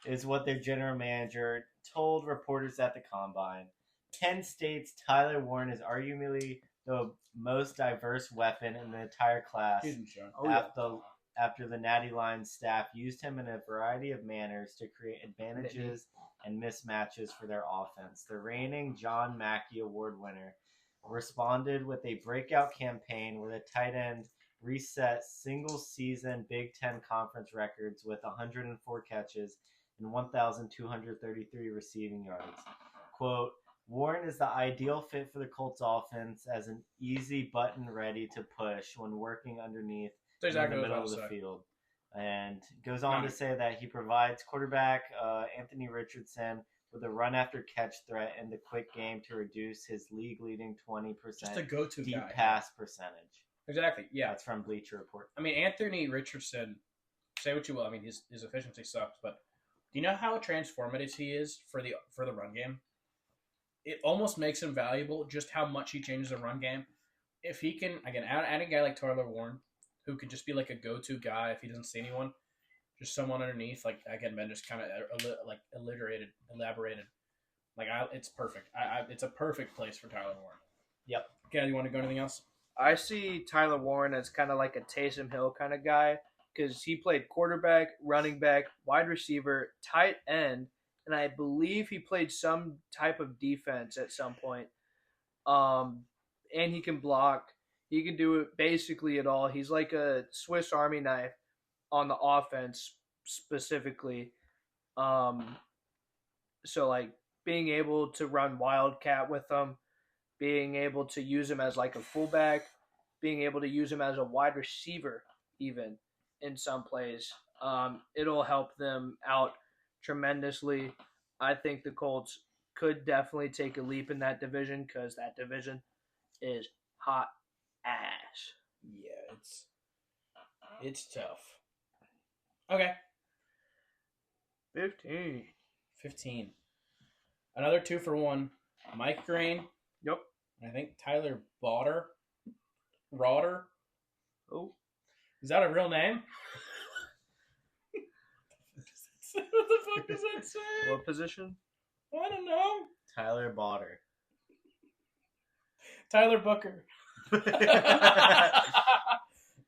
Is what their general manager told reporters at the Combine. Penn State's Tyler Warren is arguably the most diverse weapon in the entire class. After the Natty Lions staff used him in a variety of manners to create advantages and mismatches for their offense. The reigning John Mackey Award winner responded with a breakout campaign where the tight end reset single-season Big Ten conference records with 104 catches and 1,233 receiving yards. Quote, Warren is the ideal fit for the Colts offense as an easy button ready to push when working underneath in the middle of the field. And goes on to say that he provides quarterback Anthony Richardson with a run-after-catch threat in the quick game to reduce his league-leading 20% Just a go-to deep guy. pass percentage. Exactly. Yeah. That's from Bleacher Report. I mean, Anthony Richardson, say what you will. I mean, his efficiency sucks, but do you know how transformative he is for the run game? It almost makes him valuable just how much he changes the run game. If he can, again, add a guy like Tyler Warren, who could just be like a go-to guy if he doesn't see anyone, just someone underneath. Like again, Ben just kind of elaborated. Like it's perfect. It's a perfect place for Tyler Warren. Yep. Okay, you want to go anything else? I see Tyler Warren as kind of like a Taysom Hill kind of guy because he played quarterback, running back, wide receiver, tight end, and I believe he played some type of defense at some point. And he can block. He can do it basically at all. He's like a Swiss Army knife on the offense specifically. So like being able to run Wildcat with him, being able to use him as like a fullback, being able to use him as a wide receiver even in some plays. It'll help them out tremendously. I think the Colts could definitely take a leap in that division because that division is hot ass. Yeah, it's tough. Okay. 15. Another 2-for-1. Mike Green. Yep. I think Tyler Rauder. Oh. Is that a real name? What the fuck does that say? What position? I don't know. Tyler Botter. Tyler Booker.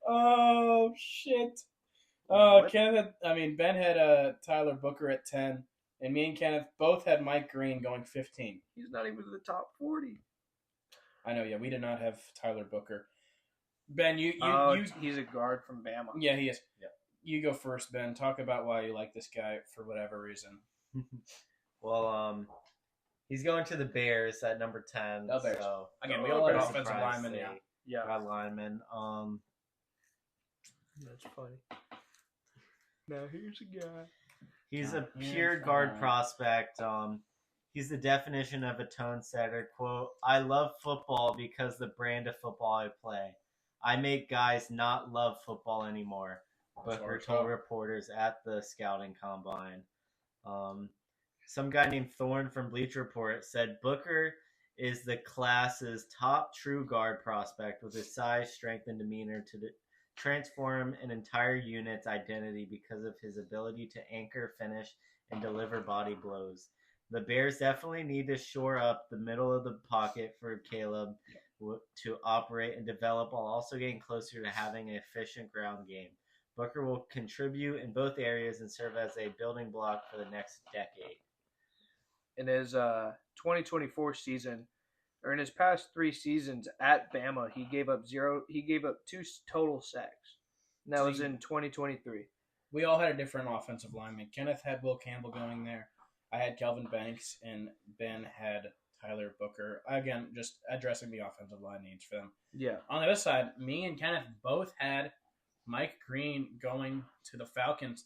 Oh, shit. Ben had Tyler Booker at 10, and me and Kenneth both had Mike Green going 15. He's not even in the top 40. I know, yeah, we did not have Tyler Booker. Ben, you he's a guard from Bama. Yeah, he is. Yeah. You go first, Ben. Talk about why you like this guy for whatever reason. Well, he's going to the Bears at number 10. The Bears. So, again, we all got no offensive surprise linemen. they Yeah. got linemen. That's funny. Now here's a guy. He's a pure guard prospect. He's the definition of a tone setter. Quote, I love football because the brand of football I play. I make guys not love football anymore, Booker told reporters at the scouting combine. Some guy named Thorne from Bleacher Report said Booker is the class's top true guard prospect with his size, strength, and demeanor to transform an entire unit's identity because of his ability to anchor, finish, and deliver body blows. The Bears definitely need to shore up the middle of the pocket for Caleb to operate and develop while also getting closer to having an efficient ground game. Booker will contribute in both areas and serve as a building block for the next decade. In his 2024 season, or in his past 3 seasons at Bama, he gave up 2 total sacks. And that was in 2023. We all had a different offensive lineman. Kenneth had Will Campbell going there. I had Kelvin Banks, and Ben had Tyler Booker. Again, just addressing the offensive line needs for them. Yeah. On the other side, me and Kenneth both had Mike Green going to the Falcons.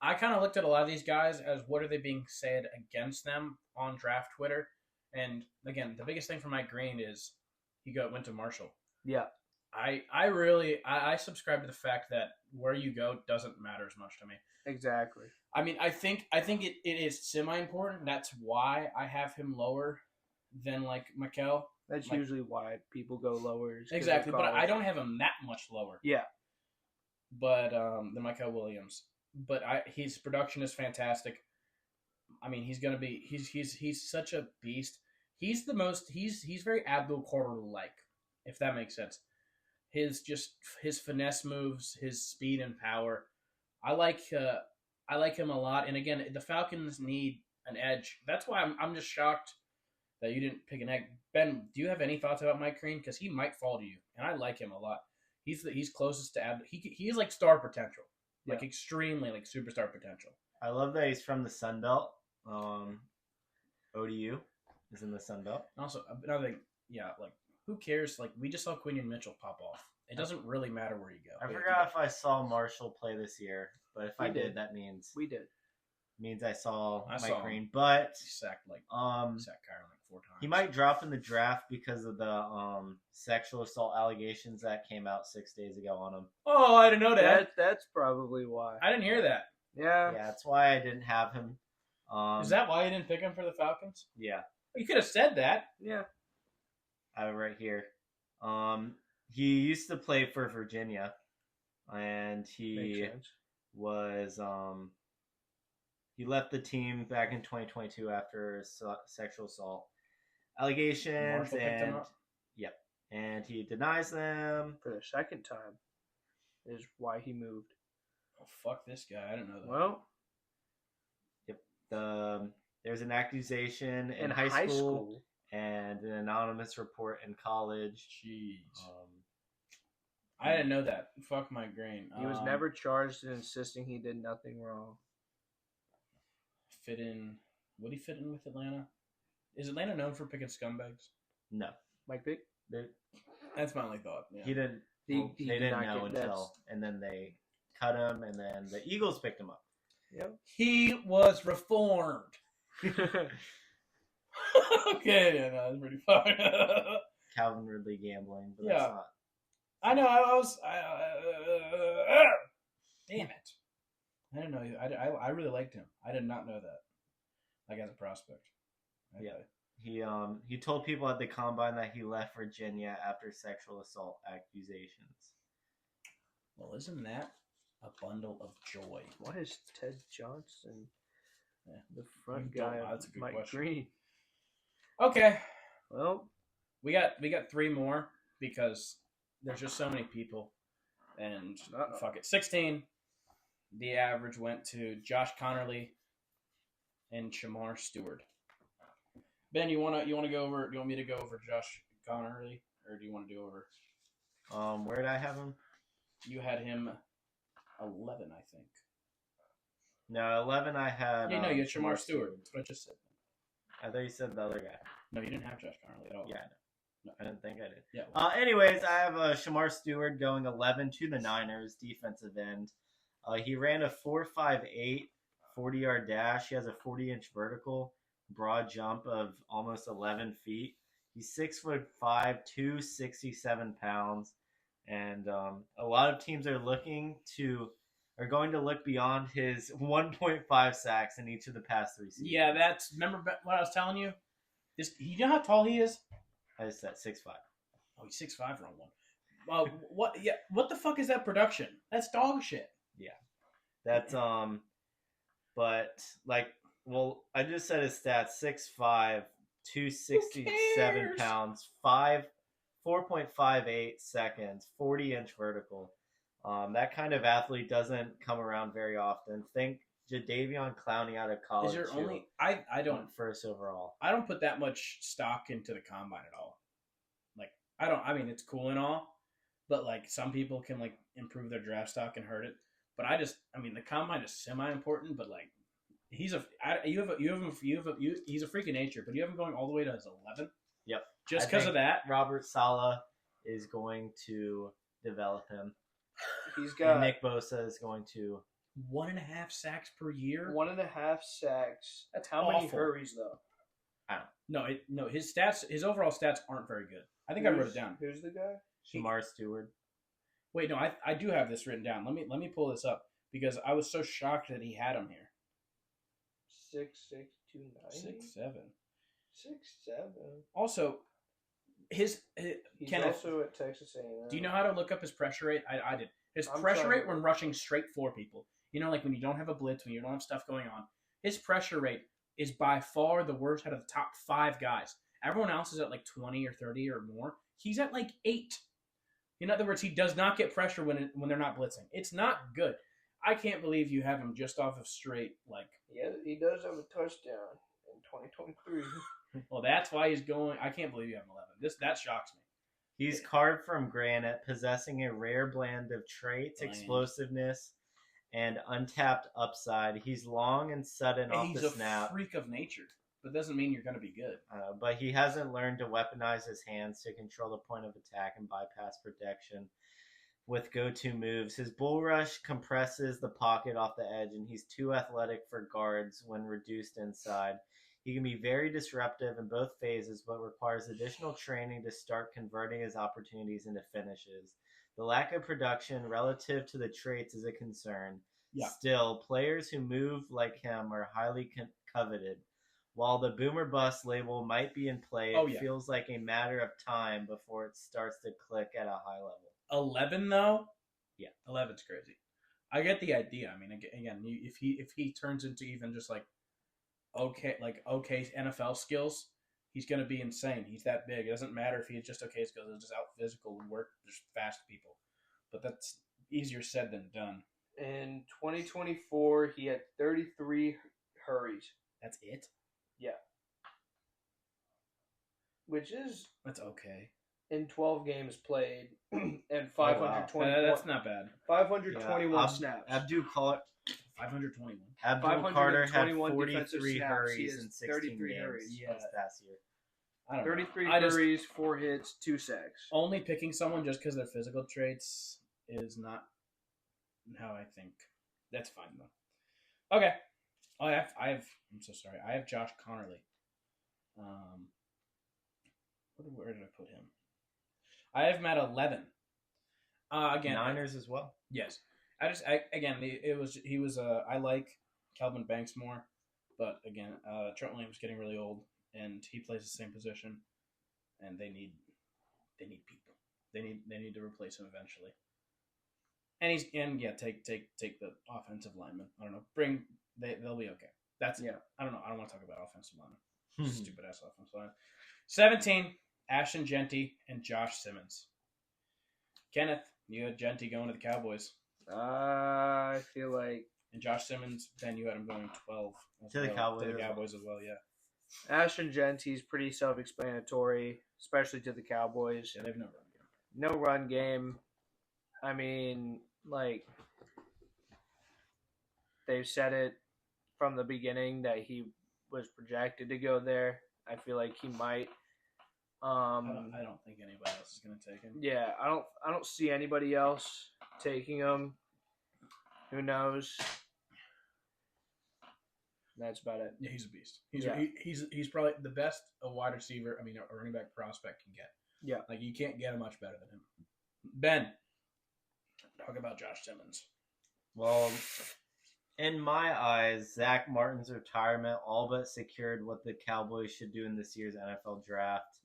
I kind of looked at a lot of these guys as what are they being said against them on draft Twitter. And again, the biggest thing for Mike Green is he went to Marshall. Yeah. I subscribe to the fact that where you go doesn't matter as much to me. Exactly. I mean, I think it is semi-important. That's why I have him lower than like Mikel. That's usually why people go lower. Exactly, but I don't have him that much lower. Yeah. But than Mikel Williams. But his production is fantastic. I mean, he's gonna be he's such a beast. He's very Abdul Carter-like, if that makes sense. His finesse moves, his speed and power. I like him a lot. And again, the Falcons need an edge. That's why I'm just shocked that you didn't pick an egg. Ben, do you have any thoughts about Mike Green? Because he might fall to you, and I like him a lot. He's closest to Abdul. He is like star potential, like extremely like superstar potential. I love that he's from the Sun Belt. ODU is in the Sun Belt. Also, another thing, like who cares? Like we just saw Quinion Mitchell pop off, It doesn't really matter where you go. I forgot if I saw Marshall play this year, but if I did, that means I saw Mike Green. But he sacked Kyron like 4 times. He might drop in the draft because of the sexual assault allegations that came out 6 days ago on him. Oh, I didn't know that. That's probably why. I didn't hear that. Yeah, that's why I didn't have him. Is that why you didn't pick him for the Falcons? Yeah. You could have said that. Yeah. I have it right here. He used to play for Virginia, and he was he left the team back in 2022 after sexual assault allegations, and he denies them for the second time. Is why he moved. Oh, fuck this guy! I didn't know that. Well, there's an accusation in high school and an anonymous report in college. Jeez. I didn't know that. Fuck my grain. He was never charged in insisting he did nothing wrong. Would he fit in with Atlanta? Is Atlanta known for picking scumbags? No. Mike Vick? That's my only thought. Yeah. He didn't. They didn't know until, and then they cut him, and then the Eagles picked him up. Yep. He was reformed. Okay, yeah, no, that's pretty fun. Calvin Ridley gambling, but that's not. I know. Damn it! I didn't know. I really liked him. I did not know that. Like as a prospect. He told people at the combine that he left Virginia after sexual assault accusations. Well, isn't that a bundle of joy? What is Ted Johnson? Yeah. The front guy. That's a good Mike question. Green. Okay. Well, we got 3 more because there's just so many people, and fuck it. 16. The average went to Josh Connerly and Shamar Stewart. Ben, you wanna go over? Do you want me to go over Josh Connerly, or do you want to do over? Where did I have him? You had him 11, I think. No, 11. I had. Yeah, no, you had Shamar Stewart. That's what I just said. I thought you said the other guy. No, you didn't have Josh Connerly at all. Yeah, no, I didn't think I did. Yeah. Anyways, I have Shamar Stewart going 11 to the Niners, defensive end. He ran a 4.58 40-yard dash. He has a 40-inch vertical, broad jump of almost 11 feet. He's 6'5", 267 pounds, and a lot of teams are going to look beyond his 1.5 sacks in each of the past 3 seasons. Yeah, remember what I was telling you? You know how tall he is? I just said 6'5". Oh, he's 6'5" round one. What? Yeah, what the fuck is that production? That's dog shit. Yeah, that's but I just said his stats: 6'5", 267 pounds, 4.58 seconds, 40-inch vertical. That kind of athlete doesn't come around very often. Think Jadeveon Clowney out of college. Is there only I don't first overall. I don't put that much stock into the combine at all. I mean, it's cool and all, but some people can improve their draft stock and hurt it. But the combine is semi-important. But he's a freak of nature. But you have him going all the way to his 11. Yep. Just because of that, Robert Saleh is going to develop him. He's got and Nick Bosa is going to 1.5 sacks per year. 1.5 sacks. That's how awful. many hurries though? I don't. No. His stats, his overall stats aren't very good. I think I wrote it down. Who's the guy? Shamar Stewart. Wait, no, I do have this written down. Let me pull this up because I was so shocked that he had him here. 6'6", 290. 6'7". 6'7". Also, he's also at Texas A&M. Do you know how to look up his pressure rate? I did. His pressure rate when rushing straight for people. When you don't have a blitz, when you don't have stuff going on, his pressure rate is by far the worst out of the top 5 guys. Everyone else is at 20 or 30 or more. He's at 8. In other words, he does not get pressure when they're not blitzing. It's not good. I can't believe you have him just off of straight Yeah, he does have a touchdown in 2023. Well, that's why he's going. I can't believe you have him 11. That shocks me. He's carved from granite, possessing a rare blend of traits, explosiveness, and untapped upside. He's long and sudden off the snap. He's a freak of nature, but doesn't mean you're going to be good. But he hasn't learned to weaponize his hands to control the point of attack and bypass protection. with go-to moves. His bull rush compresses the pocket off the edge, and he's too athletic for guards when reduced inside. He can be very disruptive in both phases, but requires additional training to start converting his opportunities into finishes. The lack of production relative to the traits is a concern. Yeah. Still, players who move like him are highly coveted. While the boomer bust label might be in play, it feels like a matter of time before it starts to click at a high level. 11 though? Yeah. 11's crazy. I get the idea. I mean, again, if he turns into even just like okay NFL skills, he's going to be insane. He's that big. It doesn't matter if he has just okay skills. He'll just out physical and work just fast people. But that's easier said than done. In 2024, he had 33 hurries. That's it? Yeah. That's okay. In 12 games played and 521. Oh, wow. That's not bad. 521 snaps. Abdul 521. Abdul Carter had 521 43 hurries in 16 33 games hurries. this past year. I don't 33 know. hurries, 4 hits, 2 sacks. Only picking someone just because their physical traits is not how I think. That's fine though. Okay. I'm so sorry. I have Josh Connerly. Where did I put him? I have him at 11. Again, Niners as well. Yes. I like Kelvin Banks more, but again, Trent Williams is getting really old, and he plays the same position, and they need people. They need to replace him eventually. And take the offensive lineman. I don't know. They'll be okay. I don't know. I don't want to talk about offensive lineman. Stupid ass offensive line. 17. Ashton Genty and Josh Simmons. Kenneth, you had Genty going to the Cowboys. I feel like. And Josh Simmons, Ben, you had him going 12. To the Cowboys. To the Cowboys as well, yeah. Ashton Genty's pretty self-explanatory, especially to the Cowboys. Yeah, they have no run game. No run game. I mean, like, they've said it from the beginning that he was projected to go there. I feel like he might. I don't think anybody else is going to take him. Yeah, I don't see anybody else taking him. Who knows? That's about it. Yeah, he's a beast. He's probably the best a wide receiver. I mean, a running back prospect can get. Yeah, like you can't get a much better than him. Ben, talk about Josh Simmons. Well, in my eyes, Zach Martin's retirement all but secured what the Cowboys should do in this year's NFL draft.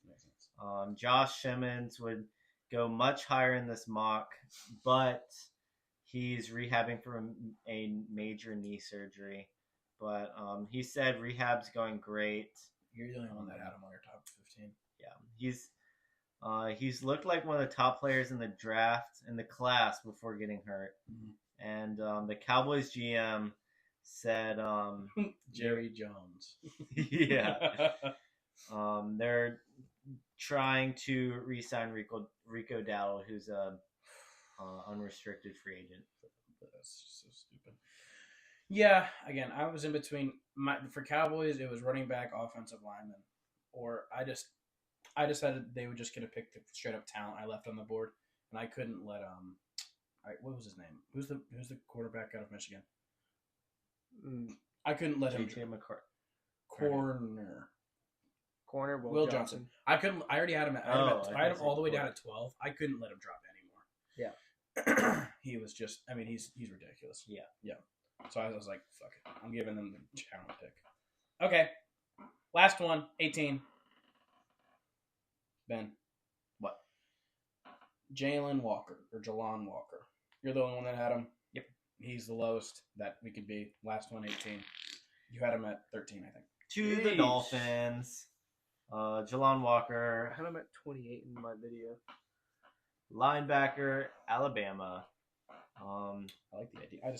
Josh Simmons would go much higher in this mock, but he's rehabbing from a major knee surgery. But he said rehab's going great. You're the only one that had him on your top 15. Yeah, he's looked like one of the top players in the draft, in the class, before getting hurt. Mm-hmm. And the Cowboys GM said... Jerry Jones. Yeah. They're trying to re-sign Rico Dowdle, who's a unrestricted free agent. That's so stupid. Yeah, again, I was in between. For Cowboys, it was running back, offensive lineman, or I decided they were just going to pick the straight up talent I left on the board, and I couldn't let what was his name? Who's the quarterback out of Michigan? I couldn't let him. Corner Will Johnson. I couldn't. I already had him. I had him all the way down at 12. I couldn't let him drop anymore. Yeah. He was just. I mean, he's ridiculous. Yeah. Yeah. So I was like, fuck it. I'm giving them the talent pick. Okay. Last one. 18. Ben. What? Jalon Walker. You're the only one that had him. Yep. He's the lowest that we could be. Last one, 18. You had him at 13, I think. To the Dolphins. Jalon Walker. I had him at 28 in my video. Linebacker, Alabama. I like the idea.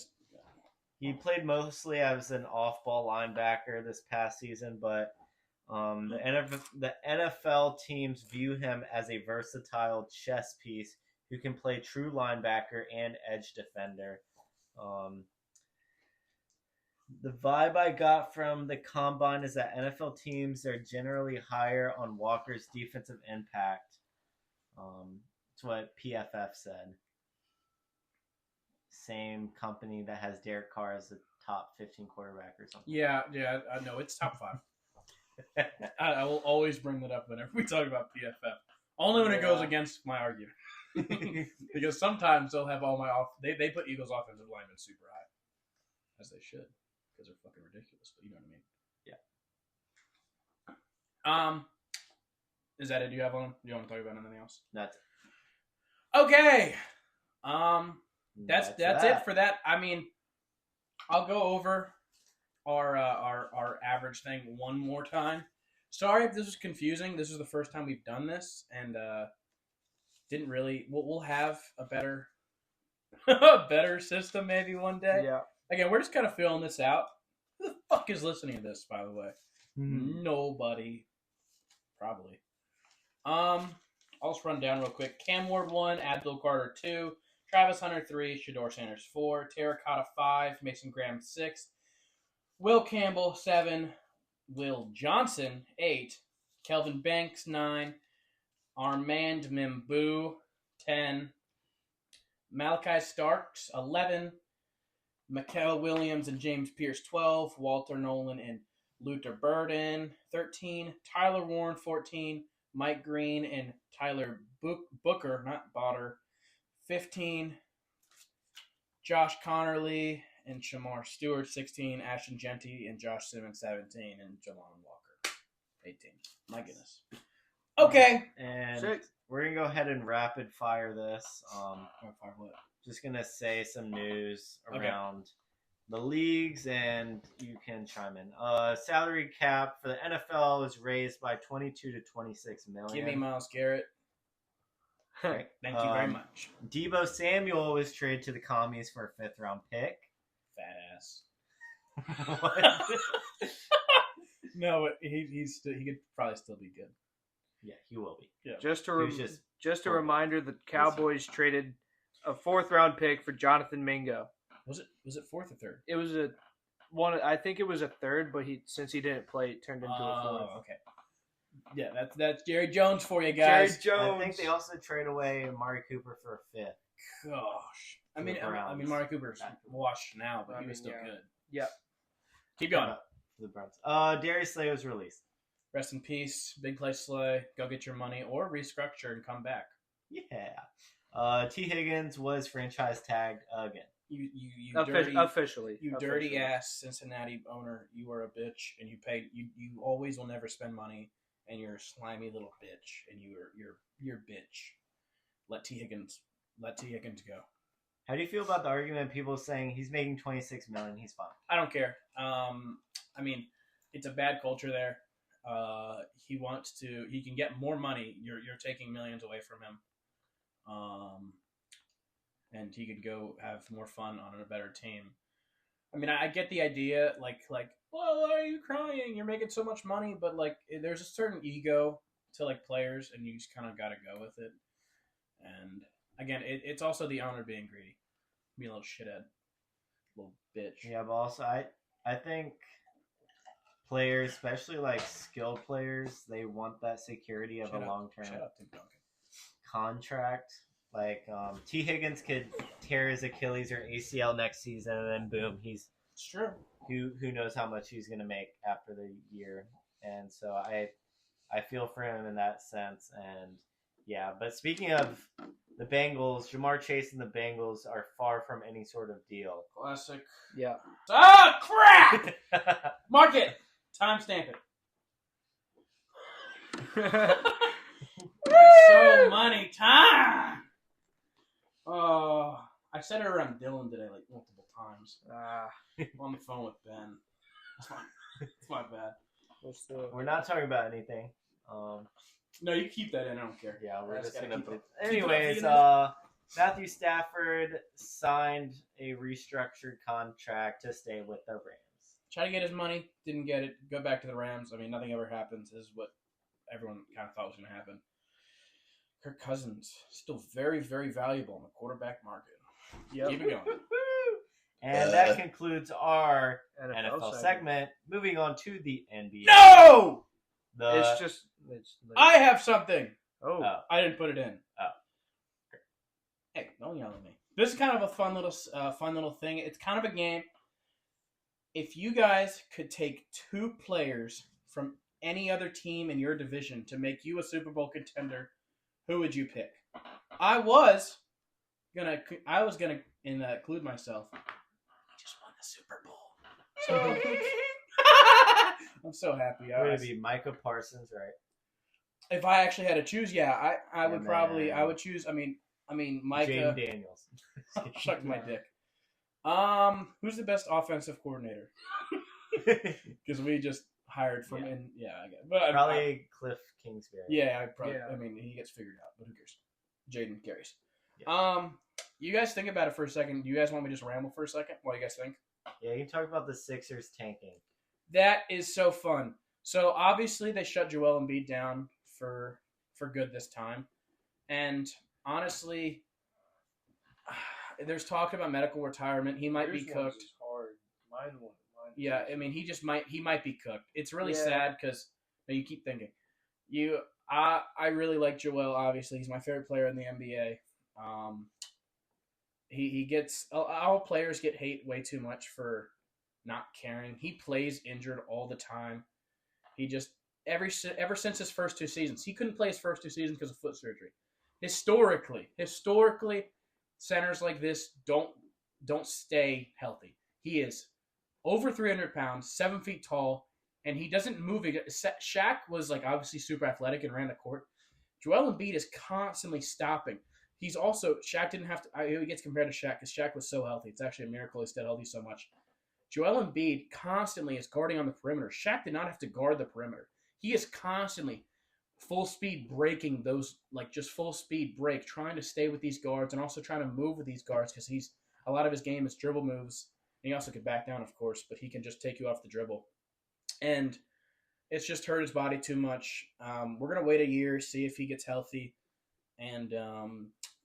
He played mostly as an off-ball linebacker this past season, but the NFL teams view him as a versatile chess piece who can play true linebacker and edge defender. The vibe I got from the combine is that NFL teams are generally higher on Walker's defensive impact. That's what PFF said. same company that has Derek Carr as the top 15 quarterback or something. Yeah, I know it's top 5. I will always bring that up whenever we talk about PFF. Only when it goes against my argument. Because sometimes they'll have all my they put Eagles offensive linemen super high, as they should, because they're fucking ridiculous. But you know what I mean? Yeah. Is that it? Do you have one? Do you want to talk about anything else? That's it. Okay. That's it for that. I mean, I'll go over our average thing one more time. Sorry if this was confusing. This is the first time we've done this, and didn't really. We'll have a better system maybe one day. Yeah. Again, we're just kind of filling this out. Who the fuck is listening to this, by the way? Nobody. Probably. I'll just run down real quick. Cam Ward 1, Abdul Carter 2, Travis Hunter 3, Shador Sanders 4, Terracotta 5, Mason Graham 6, Will Campbell 7, Will Johnson 8, Kelvin Banks 9, Armand Mimbu 10, Malachi Starks 11, Mikael Williams and James Pierce 12, Walter Nolan and Luther Burden 13, Tyler Warren 14, Mike Green and Tyler Booker, not Botter, 15, Josh Connerly and Shamar Stewart 16, Ashton Genty and Josh Simmons 17, and Jalon Walker 18. My goodness. Okay. And we're going to go ahead and rapid fire this. What? Just going to say some news around the leagues, and you can chime in. Salary cap for the NFL is raised by 22 to 26 million. Give me Myles Garrett. Right. Thank you very much. Deebo Samuel was traded to the Commies for a 5th-round pick. Fat ass. What? No, he could probably still be good. Yeah, he will be. Yeah. Just a reminder: the Cowboys traded a 4th-round pick for Jonathan Mingo. Was it 4th or 3rd? It was I think it was a 3rd, but since he didn't play, it turned into a 4th. Okay. Yeah, that's Jerry Jones for you guys. Jerry Jones. I think they also trade away Amari Cooper for a 5th. Gosh. I mean, Amari Cooper's washed now, but he was still good. Yep. Keep going. The Browns. Darius Slay was released. Rest in peace. Big play Slay. Go get your money or restructure and come back. Yeah. T. Higgins was franchise tagged again. You officially. You dirty ass Cincinnati owner. You are a bitch, and you paid. You always will never spend money, and you're a slimy little bitch, and you're bitch. Let T. Higgins go. How do you feel about the argument of people saying he's making $26 million, he's fine? I don't care. I mean, it's a bad culture there. He can get more money. You're taking millions away from him. And he could go have more fun on a better team. I mean, I get the idea, like, well, why are you crying? You're making so much money, but like, there's a certain ego to like players, and you just kind of got to go with it. And again, it's also the owner being greedy, being a little shithead, little bitch. Yeah, but also I think players, especially like skilled players, they want that security of a long-term contract. Like T. Higgins could tear his Achilles or ACL next season, and then boom, it's true. Who knows how much he's going to make after the year? And so I feel for him in that sense. And yeah, but speaking of the Bengals, Jamar Chase and the Bengals are far from any sort of deal. Classic. Yeah. Ah, crap! Mark it. Timestamp it. So money time. Oh, I said it around Dylan today like multiple times. On the phone with Ben. It's my bad. We're not talking about anything. No, you keep that in. I don't care. Yeah, we're just gonna keep it. Anyways, Matthew Stafford signed a restructured contract to stay with the Rams. Try to get his money, didn't get it. Go back to the Rams. I mean, nothing ever happens. This is what everyone kind of thought was going to happen. Kirk Cousins still very, very valuable in the quarterback market. Yep. Keep it going. And that concludes our NFL segment. Moving on to the NBA. No! I have something. Oh. I didn't put it in. Oh. Hey, don't yell at me. This is kind of a fun little thing. It's kind of a game. If you guys could take 2 players from any other team in your division to make you a Super Bowl contender, who would you pick? I was gonna include myself. We just won the Super Bowl. So I'm so happy. Would it be Micah Parsons, right? If I actually had to choose, yeah, I would man. probably choose. I mean, Micah. Jaden Daniels. Suck my dick. Who's the best offensive coordinator? Because we just hired from I guess. But probably Cliff Kingsbury. Yeah, I mean, he gets figured out, but who cares? Jaden carries. Yeah. You guys think about it for a second. Do you guys want me to just ramble for a second? What do you guys think? Yeah, you can talk about the Sixers tanking. That is so fun. So obviously they shut Joel Embiid down for good this time, and honestly, there's talk about medical retirement. He might be cooked. Hard. Mine. Yeah, I mean, he might be cooked. It's really sad because you keep thinking. I really like Joel. Obviously, he's my favorite player in the NBA. He gets all players get hate way too much for not caring. He plays injured all the time. He just ever since his first 2 seasons, he couldn't play his first 2 seasons because of foot surgery. Historically, centers like this don't stay healthy. He is over 300 pounds, 7 feet tall, and he doesn't move. Shaq was obviously super athletic and ran the court. Joel Embiid is constantly stopping. He's also Shaq didn't have to. He gets compared to Shaq because Shaq was so healthy. It's actually a miracle he stayed healthy so much. Joel Embiid constantly is guarding on the perimeter. Shaq did not have to guard the perimeter. He is constantly full speed breaking those, just full speed break, trying to stay with these guards and also trying to move with these guards because a lot of his game is dribble moves. And he also could back down, of course, but he can just take you off the dribble. And it's just hurt his body too much. We're going to wait a year, see if he gets healthy, and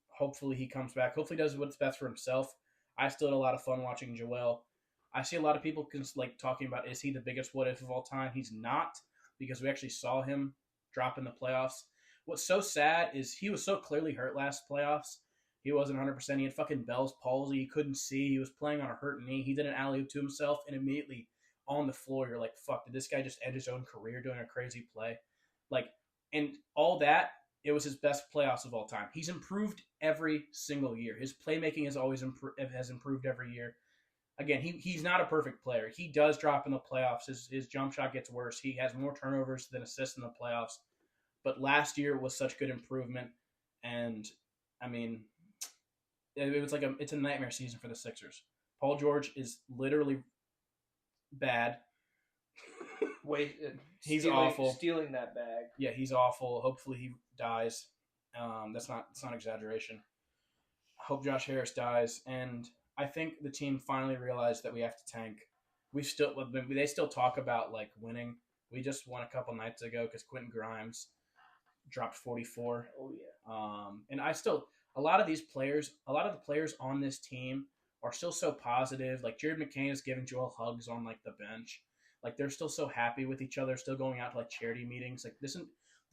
hopefully he comes back. Hopefully he does what's best for himself. I still had a lot of fun watching Joel. I see a lot of people talking about, is he the biggest what if of all time? He's not, because we actually saw him drop in the playoffs. What's so sad is he was so clearly hurt last playoffs. He wasn't 100%. He had fucking Bell's palsy. He couldn't see. He was playing on a hurt knee. He did an alley-oop to himself, and immediately on the floor, you're like, fuck, did this guy just end his own career doing a crazy play? And all that, it was his best playoffs of all time. He's improved every single year. His playmaking has always improved every year. Again, he's not a perfect player. He does drop in the playoffs. His jump shot gets worse. He has more turnovers than assists in the playoffs. But last year was such good improvement. And, I mean, it was it's a nightmare season for the Sixers. Paul George is literally bad. He's awful. Stealing that bag. Yeah, he's awful. Hopefully he dies. That's not exaggeration. I hope Josh Harris dies, and I think the team finally realized that we have to tank. They still talk about winning. We just won a couple nights ago because Quentin Grimes dropped 44. Oh yeah. And a lot of the players on this team are still so positive. Jared McCain is giving Joel hugs on the bench. They're still so happy with each other, still going out to charity meetings.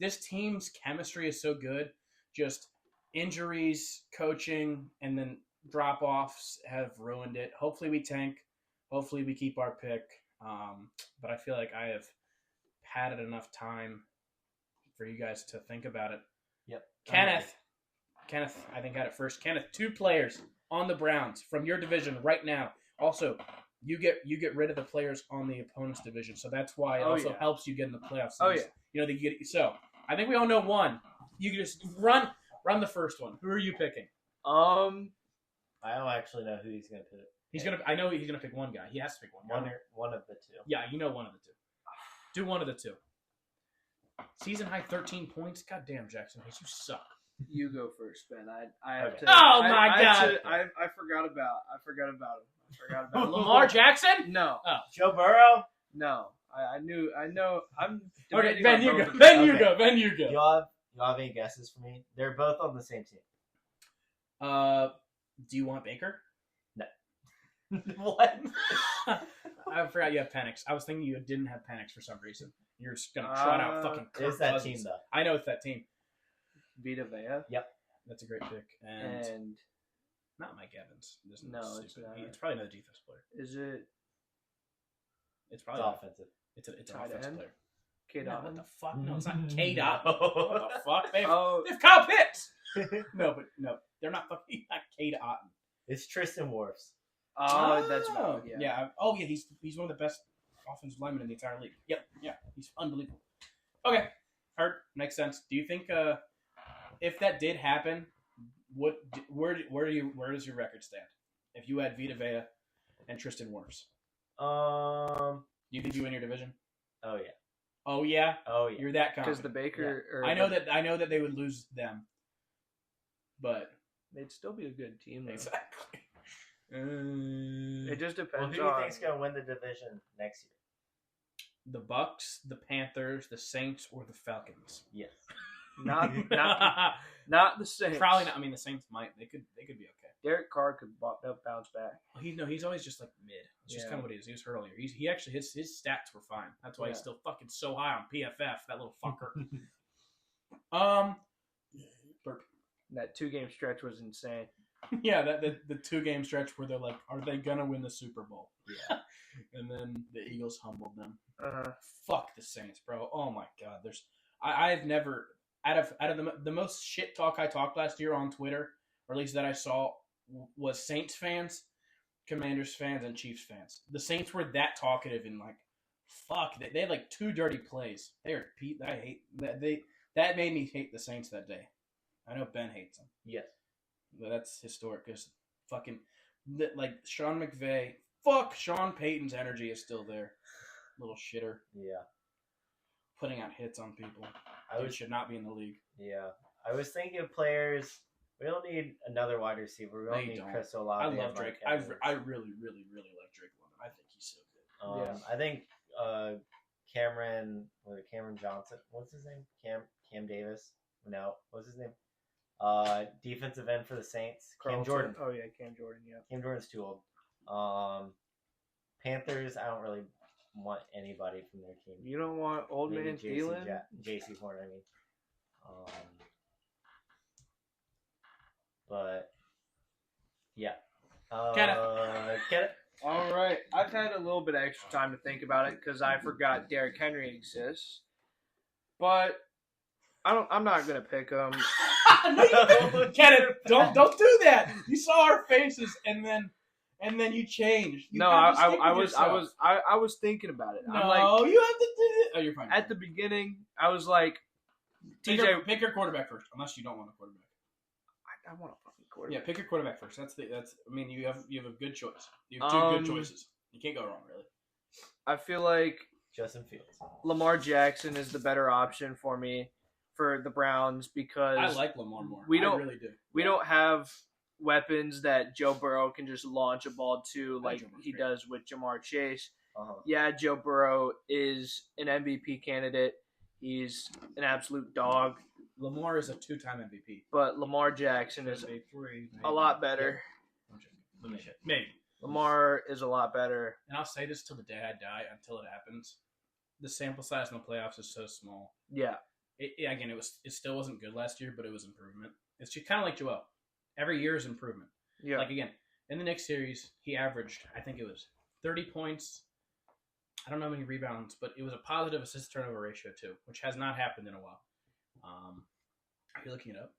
This team's chemistry is so good. Just injuries, coaching, and then drop-offs have ruined it. Hopefully we tank. Hopefully we keep our pick. But I feel like I have had enough time for you guys to think about it. Yep. Kenneth, I think had it first. Kenneth, 2 players on the Browns from your division right now. Also, you get rid of the players on the opponent's division, so that's why it helps you get in the playoffs. Oh yeah. So I think we all know one. You can just run the first one. Who are you picking? I don't actually know who he's gonna pick. I know he's gonna pick one guy. He has to pick one. One of the 2. Yeah, you know one of the 2. Do one of the 2. Season high 13 points. God damn, Jackson Hayes, you suck. You go first, Ben. I have Okay. to. Oh my God! I forgot about him. Lamar Jackson? No. Oh. Joe Burrow? No. I know. I'm. Okay, debating Ben, on you both go. of Ben, them. you Okay. go. Ben, you go. You have any guesses for me? They're both on the same team. Do you want Baker? No. What? I forgot you have Penix. I was thinking you didn't have Penix for some reason. You're just gonna trot out fucking Kirk It's that Cousins. team, though. I know it's that team. Vita Vea. That's a great pick. And Not Mike Evans. No, Stupid. it's not. It's probably another defense player. Is it It's It's probably offensive. It's an Tight offensive end? player. K. No, what Dotton? the fuck? No, it's not K. Dot. What the fuck? They Oh, have Kyle Pitts. No, they're not fucking not K. Dot. It's Tristan Wirfs. That's about it, yeah. Oh yeah, he's one of the best offensive linemen in the entire league. Yep, yeah, he's unbelievable. Okay, heard, makes sense. Do you think if that did happen, where does your record stand? If you had Vita Vea and Tristan Wirfs, do you think you win your division? Oh yeah. Oh yeah, Oh yeah. you're that Because confident. the Baker. Yeah. Or I know that they would lose them, but they'd still be a good team. Though. exactly. It just Well, depends who do you on. think's gonna win the division next year? The Bucks, the Panthers, the Saints, or the Falcons? Yes. Not the Saints. Probably not. I mean, the Saints might. They could be okay. Derek Carr could bounce back. He's always just like mid. It's just Yeah. kind of what he is. He was hurt earlier. He actually his stats were fine. That's why he's Yeah. still fucking so high on PFF. That little fucker. Burp. That 2-game stretch was insane. Yeah, the 2-game stretch where they're like, are they gonna win the Super Bowl? Yeah. And then the Eagles humbled them. Fuck the Saints, bro. Oh my god. I've never out of the most shit talk I talked last year on Twitter, or at least that I saw, was Saints fans, Commanders fans, and Chiefs fans. The Saints were that talkative and like, fuck, they had like 2 dirty plays. I hate that. That made me hate the Saints that day. I know Ben hates them. Yes. But that's historic because fucking like Sean McVay. Fuck, Sean Payton's energy is still there. Little shitter, Yeah. putting out hits on people. I Dude should not be in the league. Yeah. I was thinking of players. We don't need another wide receiver. We No, don't you need don't. Chris Olave. I love and Drake. Mike Evans. I really, really, really like Drake London. I think he's so good. Yeah. I think Cameron Johnson. What's his name? Cam Davis. No, what's his name? Defensive end for the Saints. Cam Carlton. Jordan. Oh yeah, Cam Jordan. Yeah. Cam Jordan's too old. Panthers. I don't really want anybody from their team. You don't want old Maybe man Thielen? JC Horn. I mean, but yeah. Get it. All right. I've had a little bit of extra time to think about it because I forgot Derrick Henry exists. But I'm not gonna pick him. No, you don't. Kenneth, don't do that. You saw our faces, and then you changed. You No, contradicted yourself. I was thinking about it. No, I'm like, you have to do it. Oh, you're fine. at the beginning, I was like, pick TJ. your quarterback first, unless you don't want a quarterback. I want a fucking Yeah, quarterback. pick your quarterback first. That's. I mean, you have a good choice. You have two good choices. You can't go wrong, really. I feel like Justin Fields. Lamar Jackson is the better option for me for the Browns because I like Lamar more. we I don't- really do. we don't have weapons that Joe Burrow can just launch a ball to like Joe Burrow's he great. does with Jamar Chase. Uh-huh. Yeah, Joe Burrow is an MVP candidate. He's an absolute dog. Lamar is a 2-time MVP. But Lamar Jackson is Maybe. a lot better. Maybe. Lamar is a lot better. And I'll say this till the day I die, until it happens. The sample size in the playoffs is so small. Yeah. Again, it still wasn't good last year, but it was improvement. It's just kind of like Joel. Every year is improvement. Yeah. Like, again, in the next series, he averaged, I think it was 30 points. I don't know how many rebounds, but it was a positive assist-turnover ratio, too, which has not happened in a while. Are you looking it up?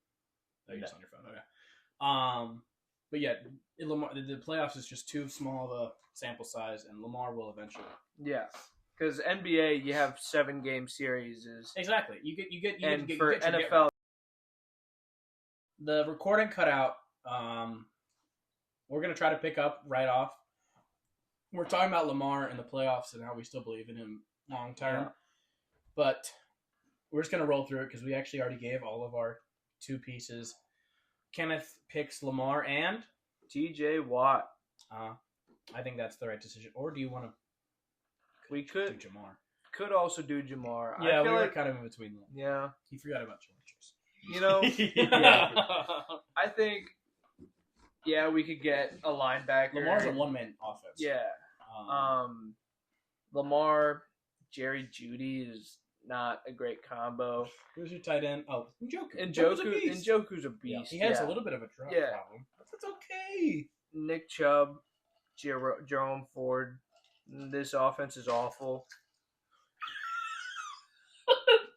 Oh, you're just on your phone. Okay. But yeah, Lamar, the playoffs is just too small of a sample size, and Lamar will eventually. Yeah. Because NBA, you have 7-game series. Exactly. You get And you for get your NFL, the recording cut out. We're gonna try to pick up right off. We're talking about Lamar in the playoffs and how we still believe in him long term, Yeah. but we're just gonna roll through it because we actually already gave all of our 2 pieces. Kenneth picks Lamar and TJ Watt. I think that's the right decision. Or do you want to? We do could Jamar. also do Jamar. Yeah, I we feel were like, kind of in between them. yeah. He forgot about George. You know, Yeah. I think, yeah, we could get a linebacker. Lamar's a one-man offense. Yeah. Lamar, Jerry Jeudy is not a great combo. Who's your tight end? Oh, Njoku. Njoku's a beast. He has a little bit of a drop problem, but that's okay. Nick Chubb, Jerome Ford. This offense is awful.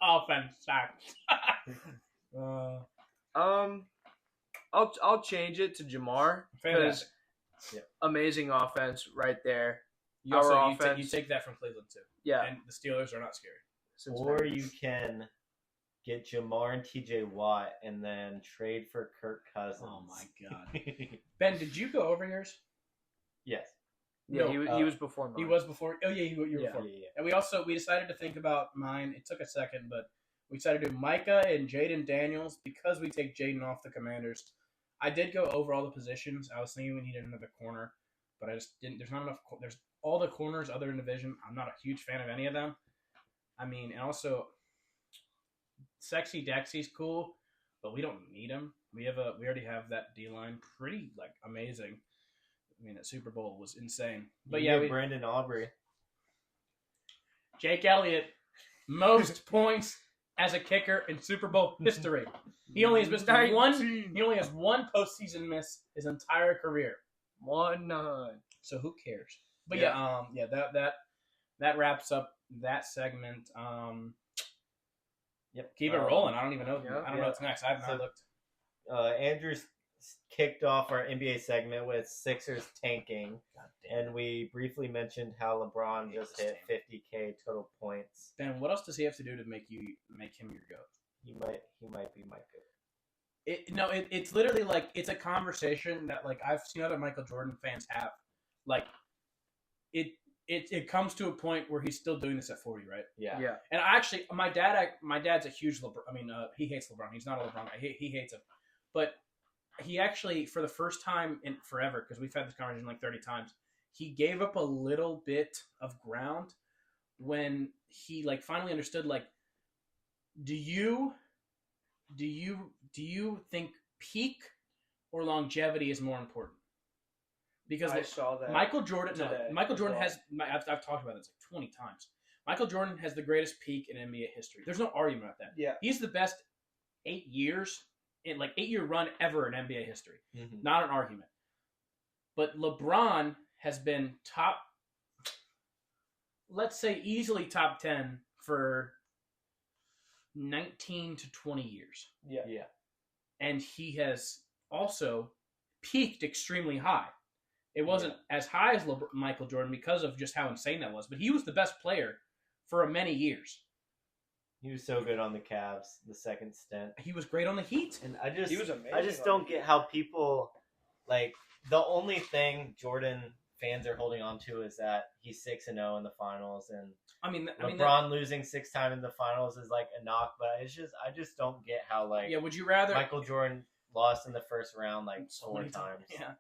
Offense sucks. I'll change it to Jamar because amazing offense right there. You also you take that from Cleveland too. Yeah, and the Steelers are not scary. Or you can get Jamar and TJ Watt and then trade for Kirk Cousins. Oh my God. Ben, did you go over yours? Yes. Yeah, he was before mine. He was before. Oh yeah, you were before. Yeah. And we decided to think about mine. It took a second, but we decided to do Micah and Jaden Daniels because we take Jaden off the Commanders. I did go over all the positions. I was thinking we needed another corner, but I just didn't. There's not enough. There's all the corners other in the division. I'm not a huge fan of any of them. I mean, and also, Sexy Dexy's cool, but we don't need him. We already have that D line pretty amazing. I mean, that Super Bowl was insane. But Brandon Aubrey, Jake Elliott, most points as a kicker in Super Bowl history. He only has missed one. He only has one postseason miss his entire career. 1-9. So who cares? But that wraps up that segment. Keep it rolling. I don't even know. I don't know what's next. I have not looked. Andrew's kicked off our NBA segment with Sixers tanking, and we briefly mentioned how LeBron just hit 50K total points. Ben, what else does he have to do to make him your goat? He might be my goat. It's literally it's a conversation that I've seen other Michael Jordan fans have. It comes to a point where he's still doing this at 40, right? Yeah. And my dad's a huge LeBron. I mean, he hates LeBron. He's not a LeBron guy. He hates him. But he actually, for the first time in forever, because we've had this conversation 30 times, he gave up a little bit of ground when he finally understood. Do you think peak or longevity is more important? Because I saw that Michael Jordan. today. Michael Jordan has. I've talked about this 20 times. Michael Jordan has the greatest peak in NBA history. There's no argument about that. Yeah, he's the best 8 years in 8-year run ever in NBA history. Mm-hmm. Not an argument. But LeBron has been top. Let's say easily top 10 for 19 to 20 years. Yeah. And he has also peaked extremely high. It wasn't as high as Michael Jordan because of just how insane that was, but he was the best player for many years. He was so good on the Cavs, the second stint. He was great on the Heat. And he was amazing. I just don't get how people, the only thing Jordan fans are holding on to is that he's 6-0 in the finals, and LeBron losing 6 times in the finals is a knock, but I just don't get how would you rather Michael Jordan lost in the first round 4 times. Yeah.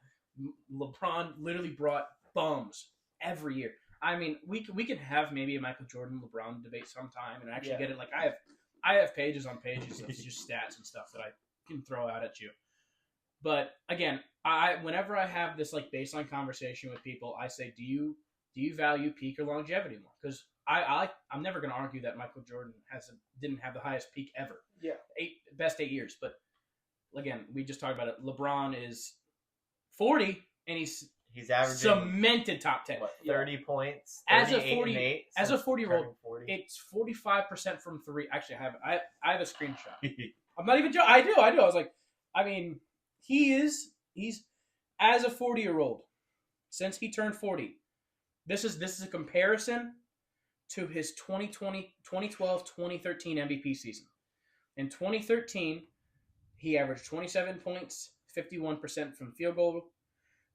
LeBron literally brought bums every year. I mean, we can have maybe a Michael Jordan LeBron debate sometime and actually get it. I have pages on pages of just stats and stuff that I can throw out at you. But again, whenever I have this baseline conversation with people, I say, do you value peak or longevity more? Because I'm never going to argue that Michael Jordan didn't have the highest peak ever. Yeah, best 8 years. But again, we just talked about it. LeBron is 40 and he's averaging cemented top 10. 30 points. As a 40-year-old, it's 45% from 3. Actually, I have a screenshot. I'm not even joking. I do. I was he's as a 40-year-old, since he turned 40. This is a comparison to his 2012, 2013 MVP season. In 2013, he averaged 27 points, 51% from field goal,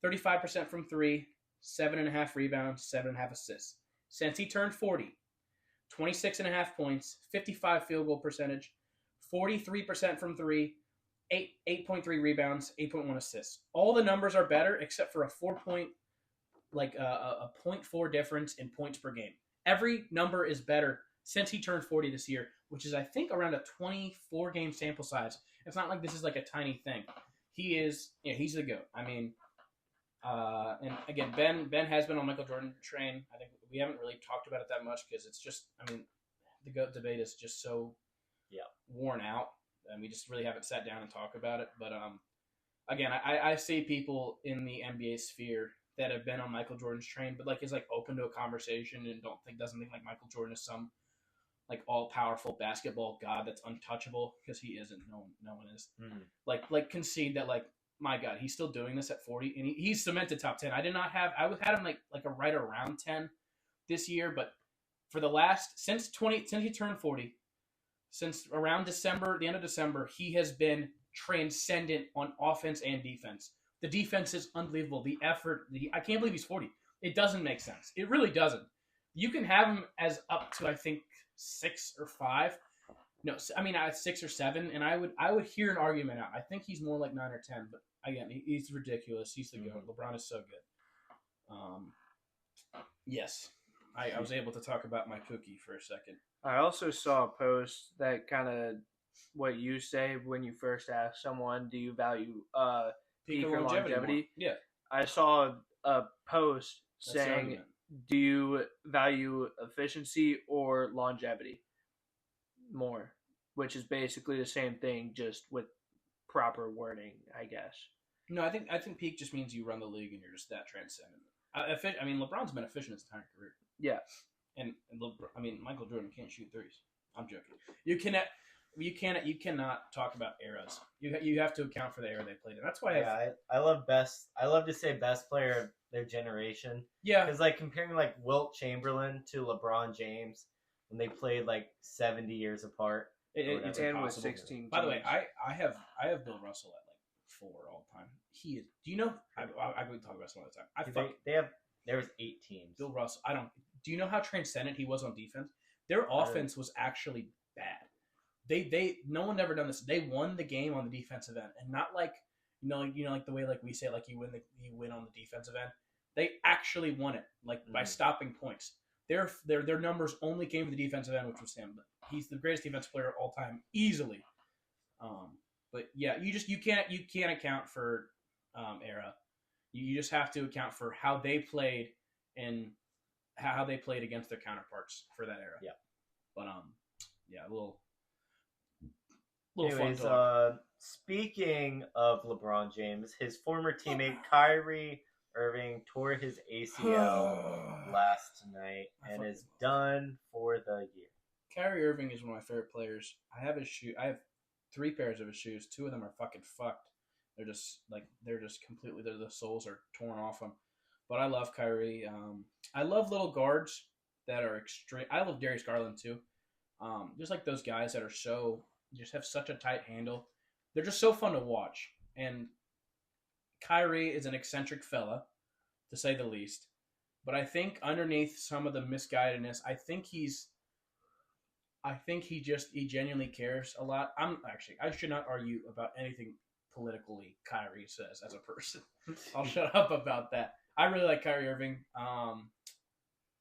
35% from 3, 7.5 rebounds, 7.5 assists. Since he turned 40, 26.5 points, 55 field goal percentage, 43% from 3, 8.3 rebounds, 8.1 assists. All the numbers are better except for a 0.4 difference in points per game. Every number is better since he turned 40 this year, which is I think around a 24 game sample size. It's not like this is a tiny thing. He's the GOAT. I mean, and again, Ben has been on Michael Jordan train. I think we haven't really talked about it that much because it's just, the GOAT debate is just so worn out, and we just really haven't sat down and talked about it. But again, I see people in the NBA sphere that have been on Michael Jordan's train, but like is like open to a conversation and doesn't think like Michael Jordan is some like all powerful basketball god that's untouchable, because he isn't. No one is. Mm-hmm. Like concede that like, my God, he's still doing this at 40, and he's cemented top 10. I had him like a right around 10 this year, but for the last since he turned 40, since around December, the end of December, he has been transcendent on offense and defense. The defense is unbelievable. The effort, I can't believe he's 40. It doesn't make sense. It really doesn't. You can have him as up to, I think, 6 or 5. No, I mean, 6 or 7, and I would hear an argument out. I think he's more like 9 or 10, but again, he's ridiculous. He's the GOAT. LeBron is so good. Yes, I was able to talk about my Pookie for a second. I also saw a post that kind of what you say when you first ask someone, do you value peak or longevity? Yeah. I saw a post saying, do you value efficiency or longevity more? Which is basically the same thing, just with proper wording, I guess. No, I think peak just means you run the league and you're just that transcendent. I mean, LeBron's been efficient his entire career. Yeah. And Michael Jordan can't shoot threes. I'm joking. You cannot talk about eras. You have to account for the era they played in. That's why I love to say best player of their generation. Yeah. Because like comparing like Wilt Chamberlain to LeBron James when they played like 70 years apart. It's and impossible. with 16 By the way, teams. I have Bill Russell at like 4 all time. He is. Do you know? I could talk about some other time. There was 8 teams. Bill Russell. Do you know how transcendent he was on defense? Their offense was actually bad. No one ever done this. They won the game on the defensive end, and not like like the way like we say like you win on the defensive end. They actually won it by stopping points. Their numbers only came from the defensive end, which was him. But he's the greatest defensive player of all time, easily. But yeah, you can't account for era. You just have to account for how they played and how they played against their counterparts for that era. Yeah. But yeah, a little Anyways, fun talk. Speaking of LeBron James, his former teammate Kyrie Irving tore his ACL last night and is done for the year. Kyrie Irving is one of my favorite players. I have 3 pairs of his shoes. 2 of them are fucking fucked. They're just completely. The soles are torn off them. But I love Kyrie. I love little guards that are extreme. I love Darius Garland too. Just like those guys that are just have such a tight handle. They're just so fun to watch. And Kyrie is an eccentric fella, to say the least. But I think underneath some of the misguidedness, I think he genuinely cares a lot. I should not argue about anything politically Kyrie says as a person. I'll shut up about that. I really like Kyrie Irving.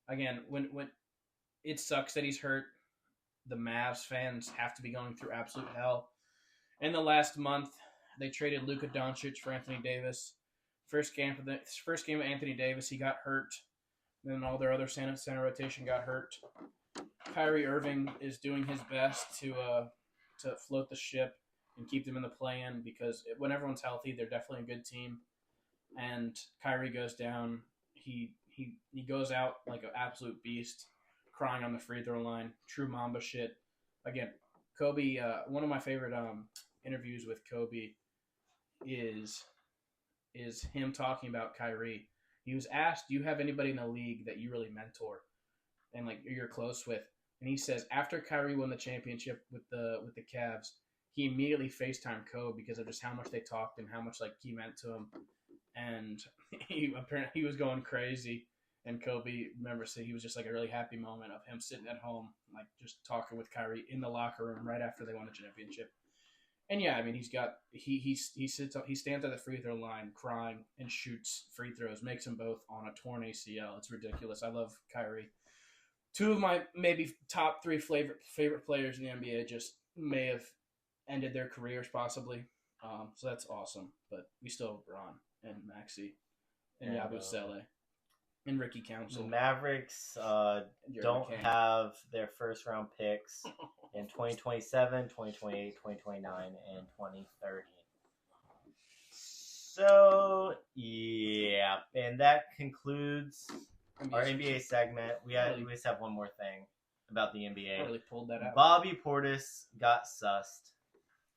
Again, when it sucks that he's hurt, the Mavs fans have to be going through absolute hell. In the last month, they traded Luka Doncic for Anthony Davis. First game of Anthony Davis, he got hurt. Then all their other center rotation got hurt. Kyrie Irving is doing his best to float the ship and keep them in the play-in, because when everyone's healthy, they're definitely a good team. And Kyrie goes down. He goes out like an absolute beast, crying on the free throw line. True Mamba shit. Again, Kobe. One of my favorite interviews with Kobe is him talking about Kyrie. He was asked, "Do you have anybody in the league that you really mentor and like you're close with?" And he says after Kyrie won the championship with the Cavs, he immediately FaceTimed Kobe because of just how much they talked and how much like he meant to him. And he was going crazy. And Kobe, remember, said he was just like a really happy moment of him sitting at home, like just talking with Kyrie in the locker room right after they won the championship. And yeah, I mean, he stands at the free throw line crying and shoots free throws, makes them both on a torn ACL. It's ridiculous. I love Kyrie. 2 of my maybe top 3 favorite players in the NBA just may have ended their careers possibly. So that's awesome. But we still have Bron and Maxey and Yabusele. And Ricky The Council. Mavericks Jeremy don't King. have their first round picks in 2027, 2028, 2029, and 2030. So, yeah. And that concludes our NBA segment. We just have one more thing about the I NBA. really pulled that out. Bobby Portis got sussed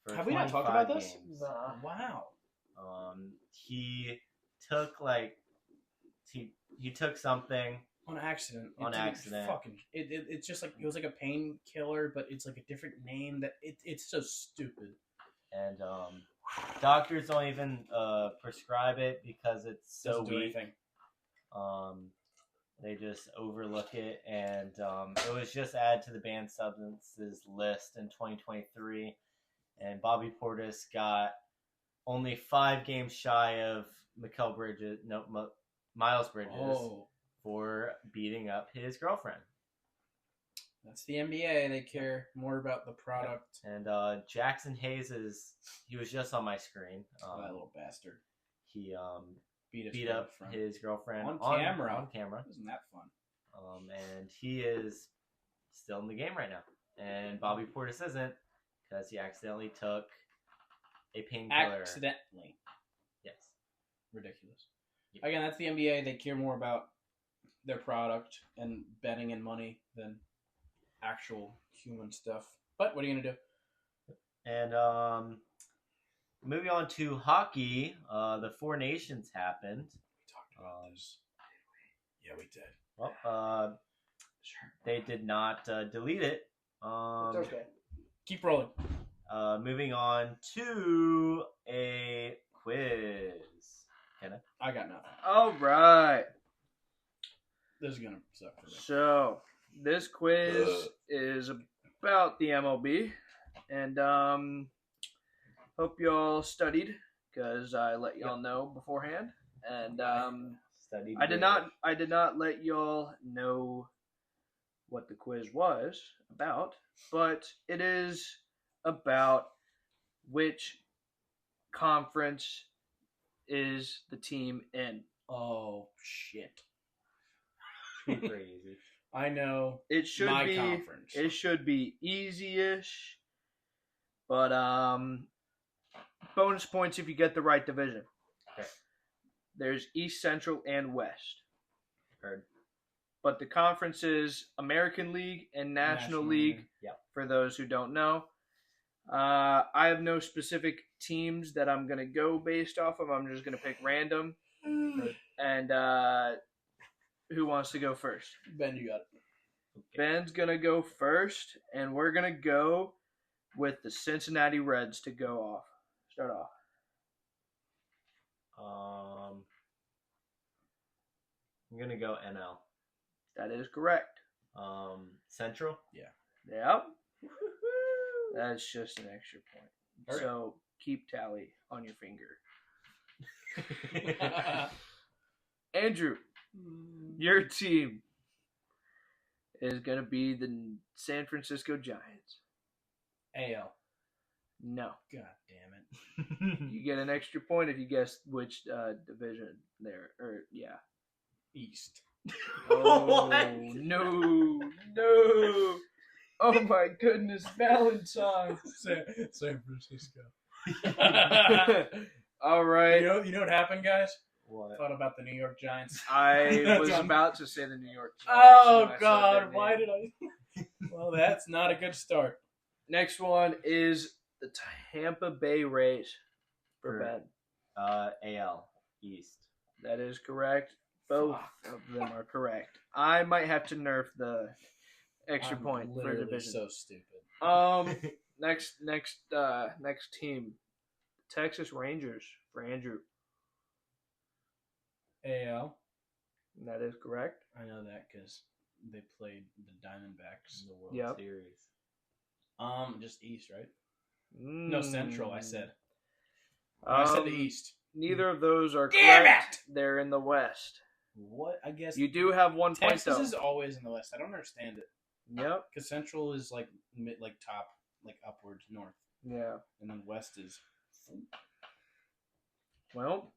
for Have we not talked 25 about this? games. Nah. Wow. He took he took something On accident. On accident. It's just like it was like a painkiller, but it's like a different name. It's so stupid. and doctors don't even prescribe it because it's so Doesn't do weak. anything. They just overlook it, and it was just added to the banned substances list in 2023. And Bobby Portis got only 5 games shy of Miles Bridges Oh, for beating up his girlfriend. that's the NBA. They care more about the product. And Jackson Hayes he was just on my screen. That little bastard. He Beat up girlfriend. his girlfriend On camera. On camera. Isn't that fun? And he is still in the game right now. And Bobby Portis isn't because he accidentally took a painkiller. Accidentally. Yes. Ridiculous. Yeah. Again, that's the NBA. They care more about their product and betting and money than actual human stuff. But what are you going to do? And moving on to hockey, the Four Nations happened. We talked about this. Yeah, we did. Well, Sure. they did not delete it. It's okay. Keep rolling. Moving on to a quiz. Kenneth? I got nothing. All right. This is going to suck for me. So this quiz is about the MLB, and hope y'all studied because I let y'all know beforehand, and Studied I did not let y'all know what the quiz was about, but it is about which conference is the team in. Oh, shit. Super easy. I know. It should My be conference. It should be easy-ish, but bonus points if you get the right division. Okay. There's East, Central, and West. Heard. But the conferences American League and National League, Yep. for those who don't know. I have no specific teams that I'm going to go based off of. I'm just going to pick random. And who wants to go first? Ben, you got it. Okay. Ben's going to go first, and we're going to go with the Cincinnati Reds to start off. I'm gonna go NL. That is correct. Central. Yep. That's just an extra point. All right. So keep tally on your finger. Andrew, your team is going to be the San Francisco Giants. AL. No. God damn it. You get an extra point if you guess which division there. East. Oh, What? no. Oh, my goodness. Valentine. San Francisco. All right. You know what happened, guys? What? Thought about the New York Giants. I was about to say the New York Giants. Oh, when I said God. their Why name. did I? Well, that's not a good start. Next one is the Tampa Bay Rays for Correct. Ben. AL East. That is correct. Both of them are correct. I might have to nerf the extra I'm point for literally division. so stupid. Next team, Texas Rangers for Andrew. AL. That is correct. I know that because they played the Diamondbacks. In the World Yep. Series. Just East, right? No, Central. I said. I I said the East. Neither of those are Damn correct. They're in the West. What? I guess You do have 1 point Texas though. is always in the West. I don't understand it Yep. because Central is like top, like upwards north, Yeah. and then West is. Well,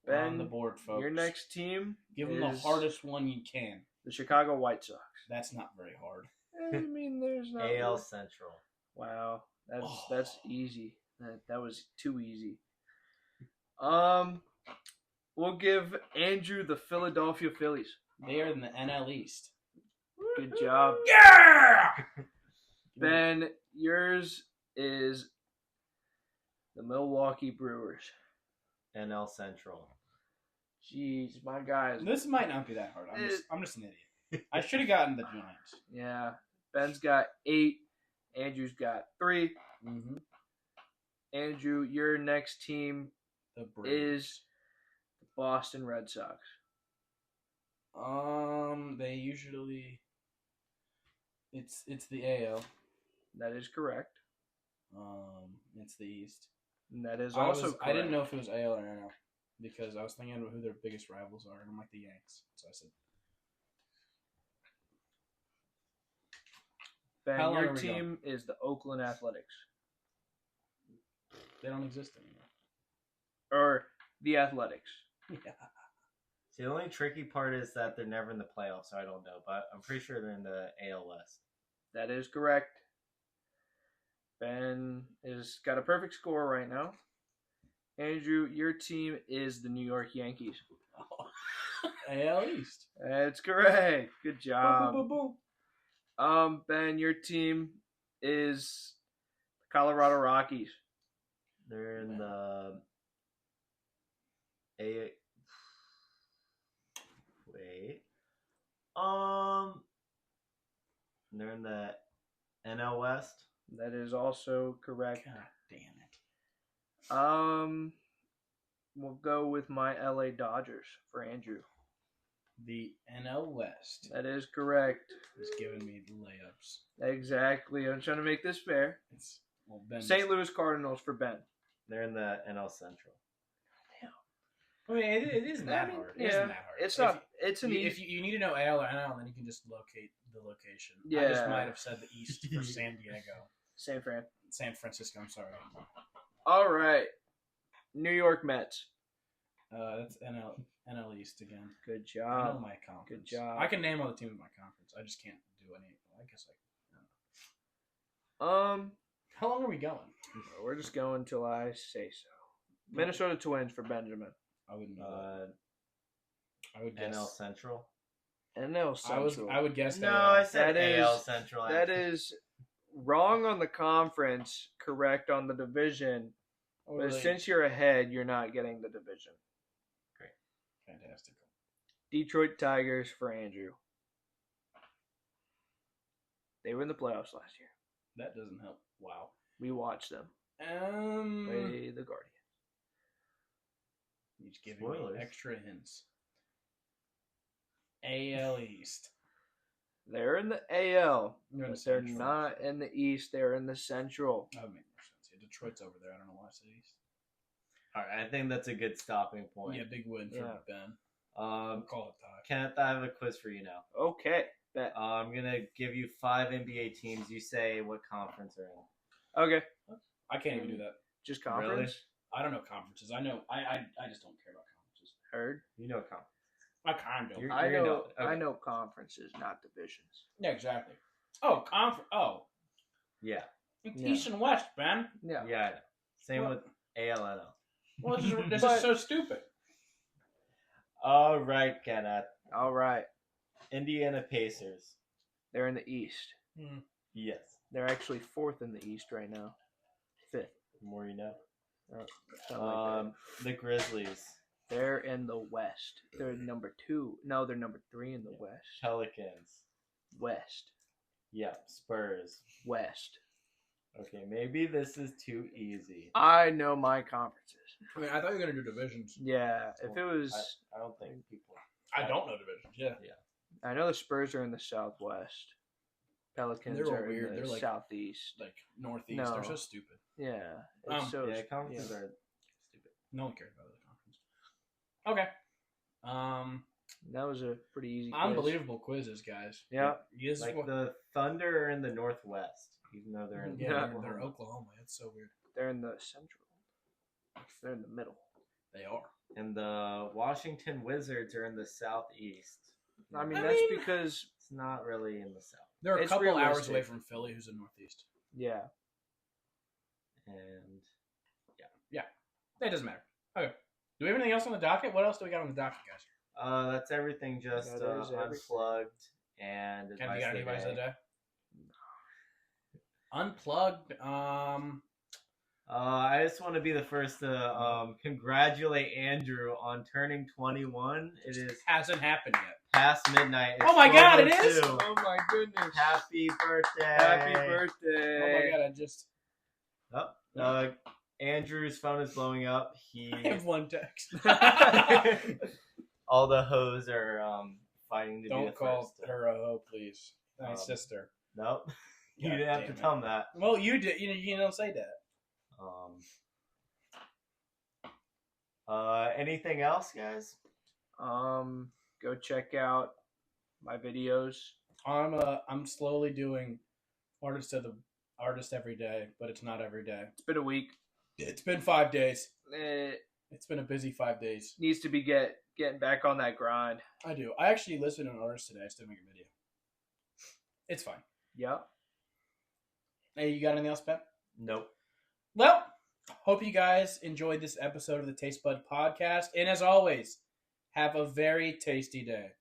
on the board, folks. Your next team Give them the is hardest one you can. the Chicago White Sox. That's not very hard. I mean, there's not AL really- Central. Wow, that's Oh. easy. That was too easy. We'll give Andrew the Philadelphia Phillies. They are in the NL East. Good job, Yeah! Ben. Yours is the Milwaukee Brewers. NL Central. Jeez, my guys. This might not be that hard. I'm just an idiot. I should have gotten the Giants. Yeah, Ben's got 8. Andrew's got 3. Mm-hmm. Andrew, your next team The Braves. is the Boston Red Sox. They usually it's the AL. That is correct. It's the East. And that is also correct. I didn't know if it was AL or NL because I was thinking about who their biggest rivals are, and I'm like the Yanks. So I said, Ben, How long your are we team is the Oakland Athletics. they don't exist anymore. Or the Athletics. Yeah. The only tricky part is that they're never in the playoffs, so I don't know, but I'm pretty sure they're in the AL West. That is correct. Ben has got a perfect score right now. Andrew, your team is the New York Yankees. AL East. That's correct. Good job. Boom, boom, boom. Ben, your team is the Colorado Rockies. They're in the A. Wait. They're in the NL West. That is also correct. God damn it. We'll go with my LA Dodgers for Andrew. The NL West That is correct. is giving me layups. Exactly. I'm trying to make this fair. It's Ben. St. Louis Cardinals for Ben. They're in the NL Central. I mean, it isn't that hard. It isn't that hard. It's not. It's an If easy. you need to know AL or NL, then you can just locate the location. I Yeah. just might have said the East for San Diego. San Fran. San Francisco, I'm sorry. All right. New York Mets. That's NL East again. Good I know job. my conference. Good job. I can name all the teams in my conference. I just can't do any. I guess How long are we going? We're just going till I say so. Minnesota Twins for Benjamin. I wouldn't know that. I would guess. NL Central. NL Central. I would guess No, that. I said That is- AL Central. That is wrong on the conference, correct on the division. Oh, But really? since you're ahead, you're not getting the division. Fantastic. Detroit Tigers for Andrew. They were in the playoffs last year. That doesn't help. Wow. We watched them Um, play the Guardians. He's giving Spoilers. me extra hints. AL East. They're in the AL, They're in but the they're Central. not in the East. They're in the Central. That would make more sense. Yeah, Detroit's over there. I don't know why I said East. All right, I think that's a good stopping point. Yeah, big win for Yeah. Ben. I'll Um, call it tie. Kenneth, I have a quiz for you now. Okay, bet. I'm gonna give you 5 NBA teams. You say what conference they're in. Okay, I can't even do that. just conference. I don't know conferences. I know. I just don't care about conferences. Heard. You know conference. I kind of. You're I gonna know. know it. Okay. I know conferences, not divisions. Yeah, exactly. Oh, Oh, Yeah. it's Yeah. East and West, Ben. Yeah. Yeah, I know. Same What? with ALNL. Well, this But- is so stupid. All right, Kenneth. All right. Indiana Pacers. They're in the East. Yes. They're actually 4th in the East right now. 5th. The more you know. Something like that. The Grizzlies. They're in the West. They're number 2. No, they're number 3 in the West. Pelicans. West. Yeah. Spurs. West. Okay, maybe this is too easy. I know my conferences. I mean, I thought you were gonna do divisions. Yeah, if it was, I don't think people. I don't know divisions. Yeah. I know the Spurs are in the Southwest. Pelicans They're all are weird. in the They're like- Southeast. Like Northeast. No. They're so stupid. Yeah, Um, it's so Yeah, conferences yeah. are stupid. No one cares about the conference. Okay. That was a pretty easy. Quiz. Unbelievable quizzes, guys. Yeah. This is Like what- the Thunder are in the Northwest, even though they're in yeah, Yeah. they're Oklahoma. It's so weird. They're in the Central. They're in the middle. They are. And the Washington Wizards are in the Southeast. I mean, I that's mean- because It's not really in the South. They're a It's couple hours realistic. away from Philly, who's in Northeast. yeah. And It doesn't matter. Okay. Do we have anything else on the docket? What else do we got on the docket, guys? that's everything. Just That is everything. unplugged and Have you got any advice advice of the day? Unplugged. I just want to be the first to congratulate Andrew on turning 21. It is Hasn't happened yet. past midnight. It's Oh my God, it is? 12:02. Oh my goodness! Happy birthday! Happy Oh birthday! my god, I just Oh, Andrew's phone is blowing up. He I have one text. all the hoes are fighting to be the Don't call first. her a hoe, please. My sister. Nope. You God didn't have damn to it. tell him that. Well, you did. You don't say that. Anything else, guys? Go check out my videos. I'm slowly doing artist every day, but it's not every day. It's been a week. It's been 5 days. It It's been a busy 5 days. needs to be getting back on that grind. I do. I actually listened to an artist today. I still make a video. It's fine. Yep. Hey, you got anything else, Pep? Nope. Well, hope you guys enjoyed this episode of the TasteBuds podcast. And as always, have a very tasty day.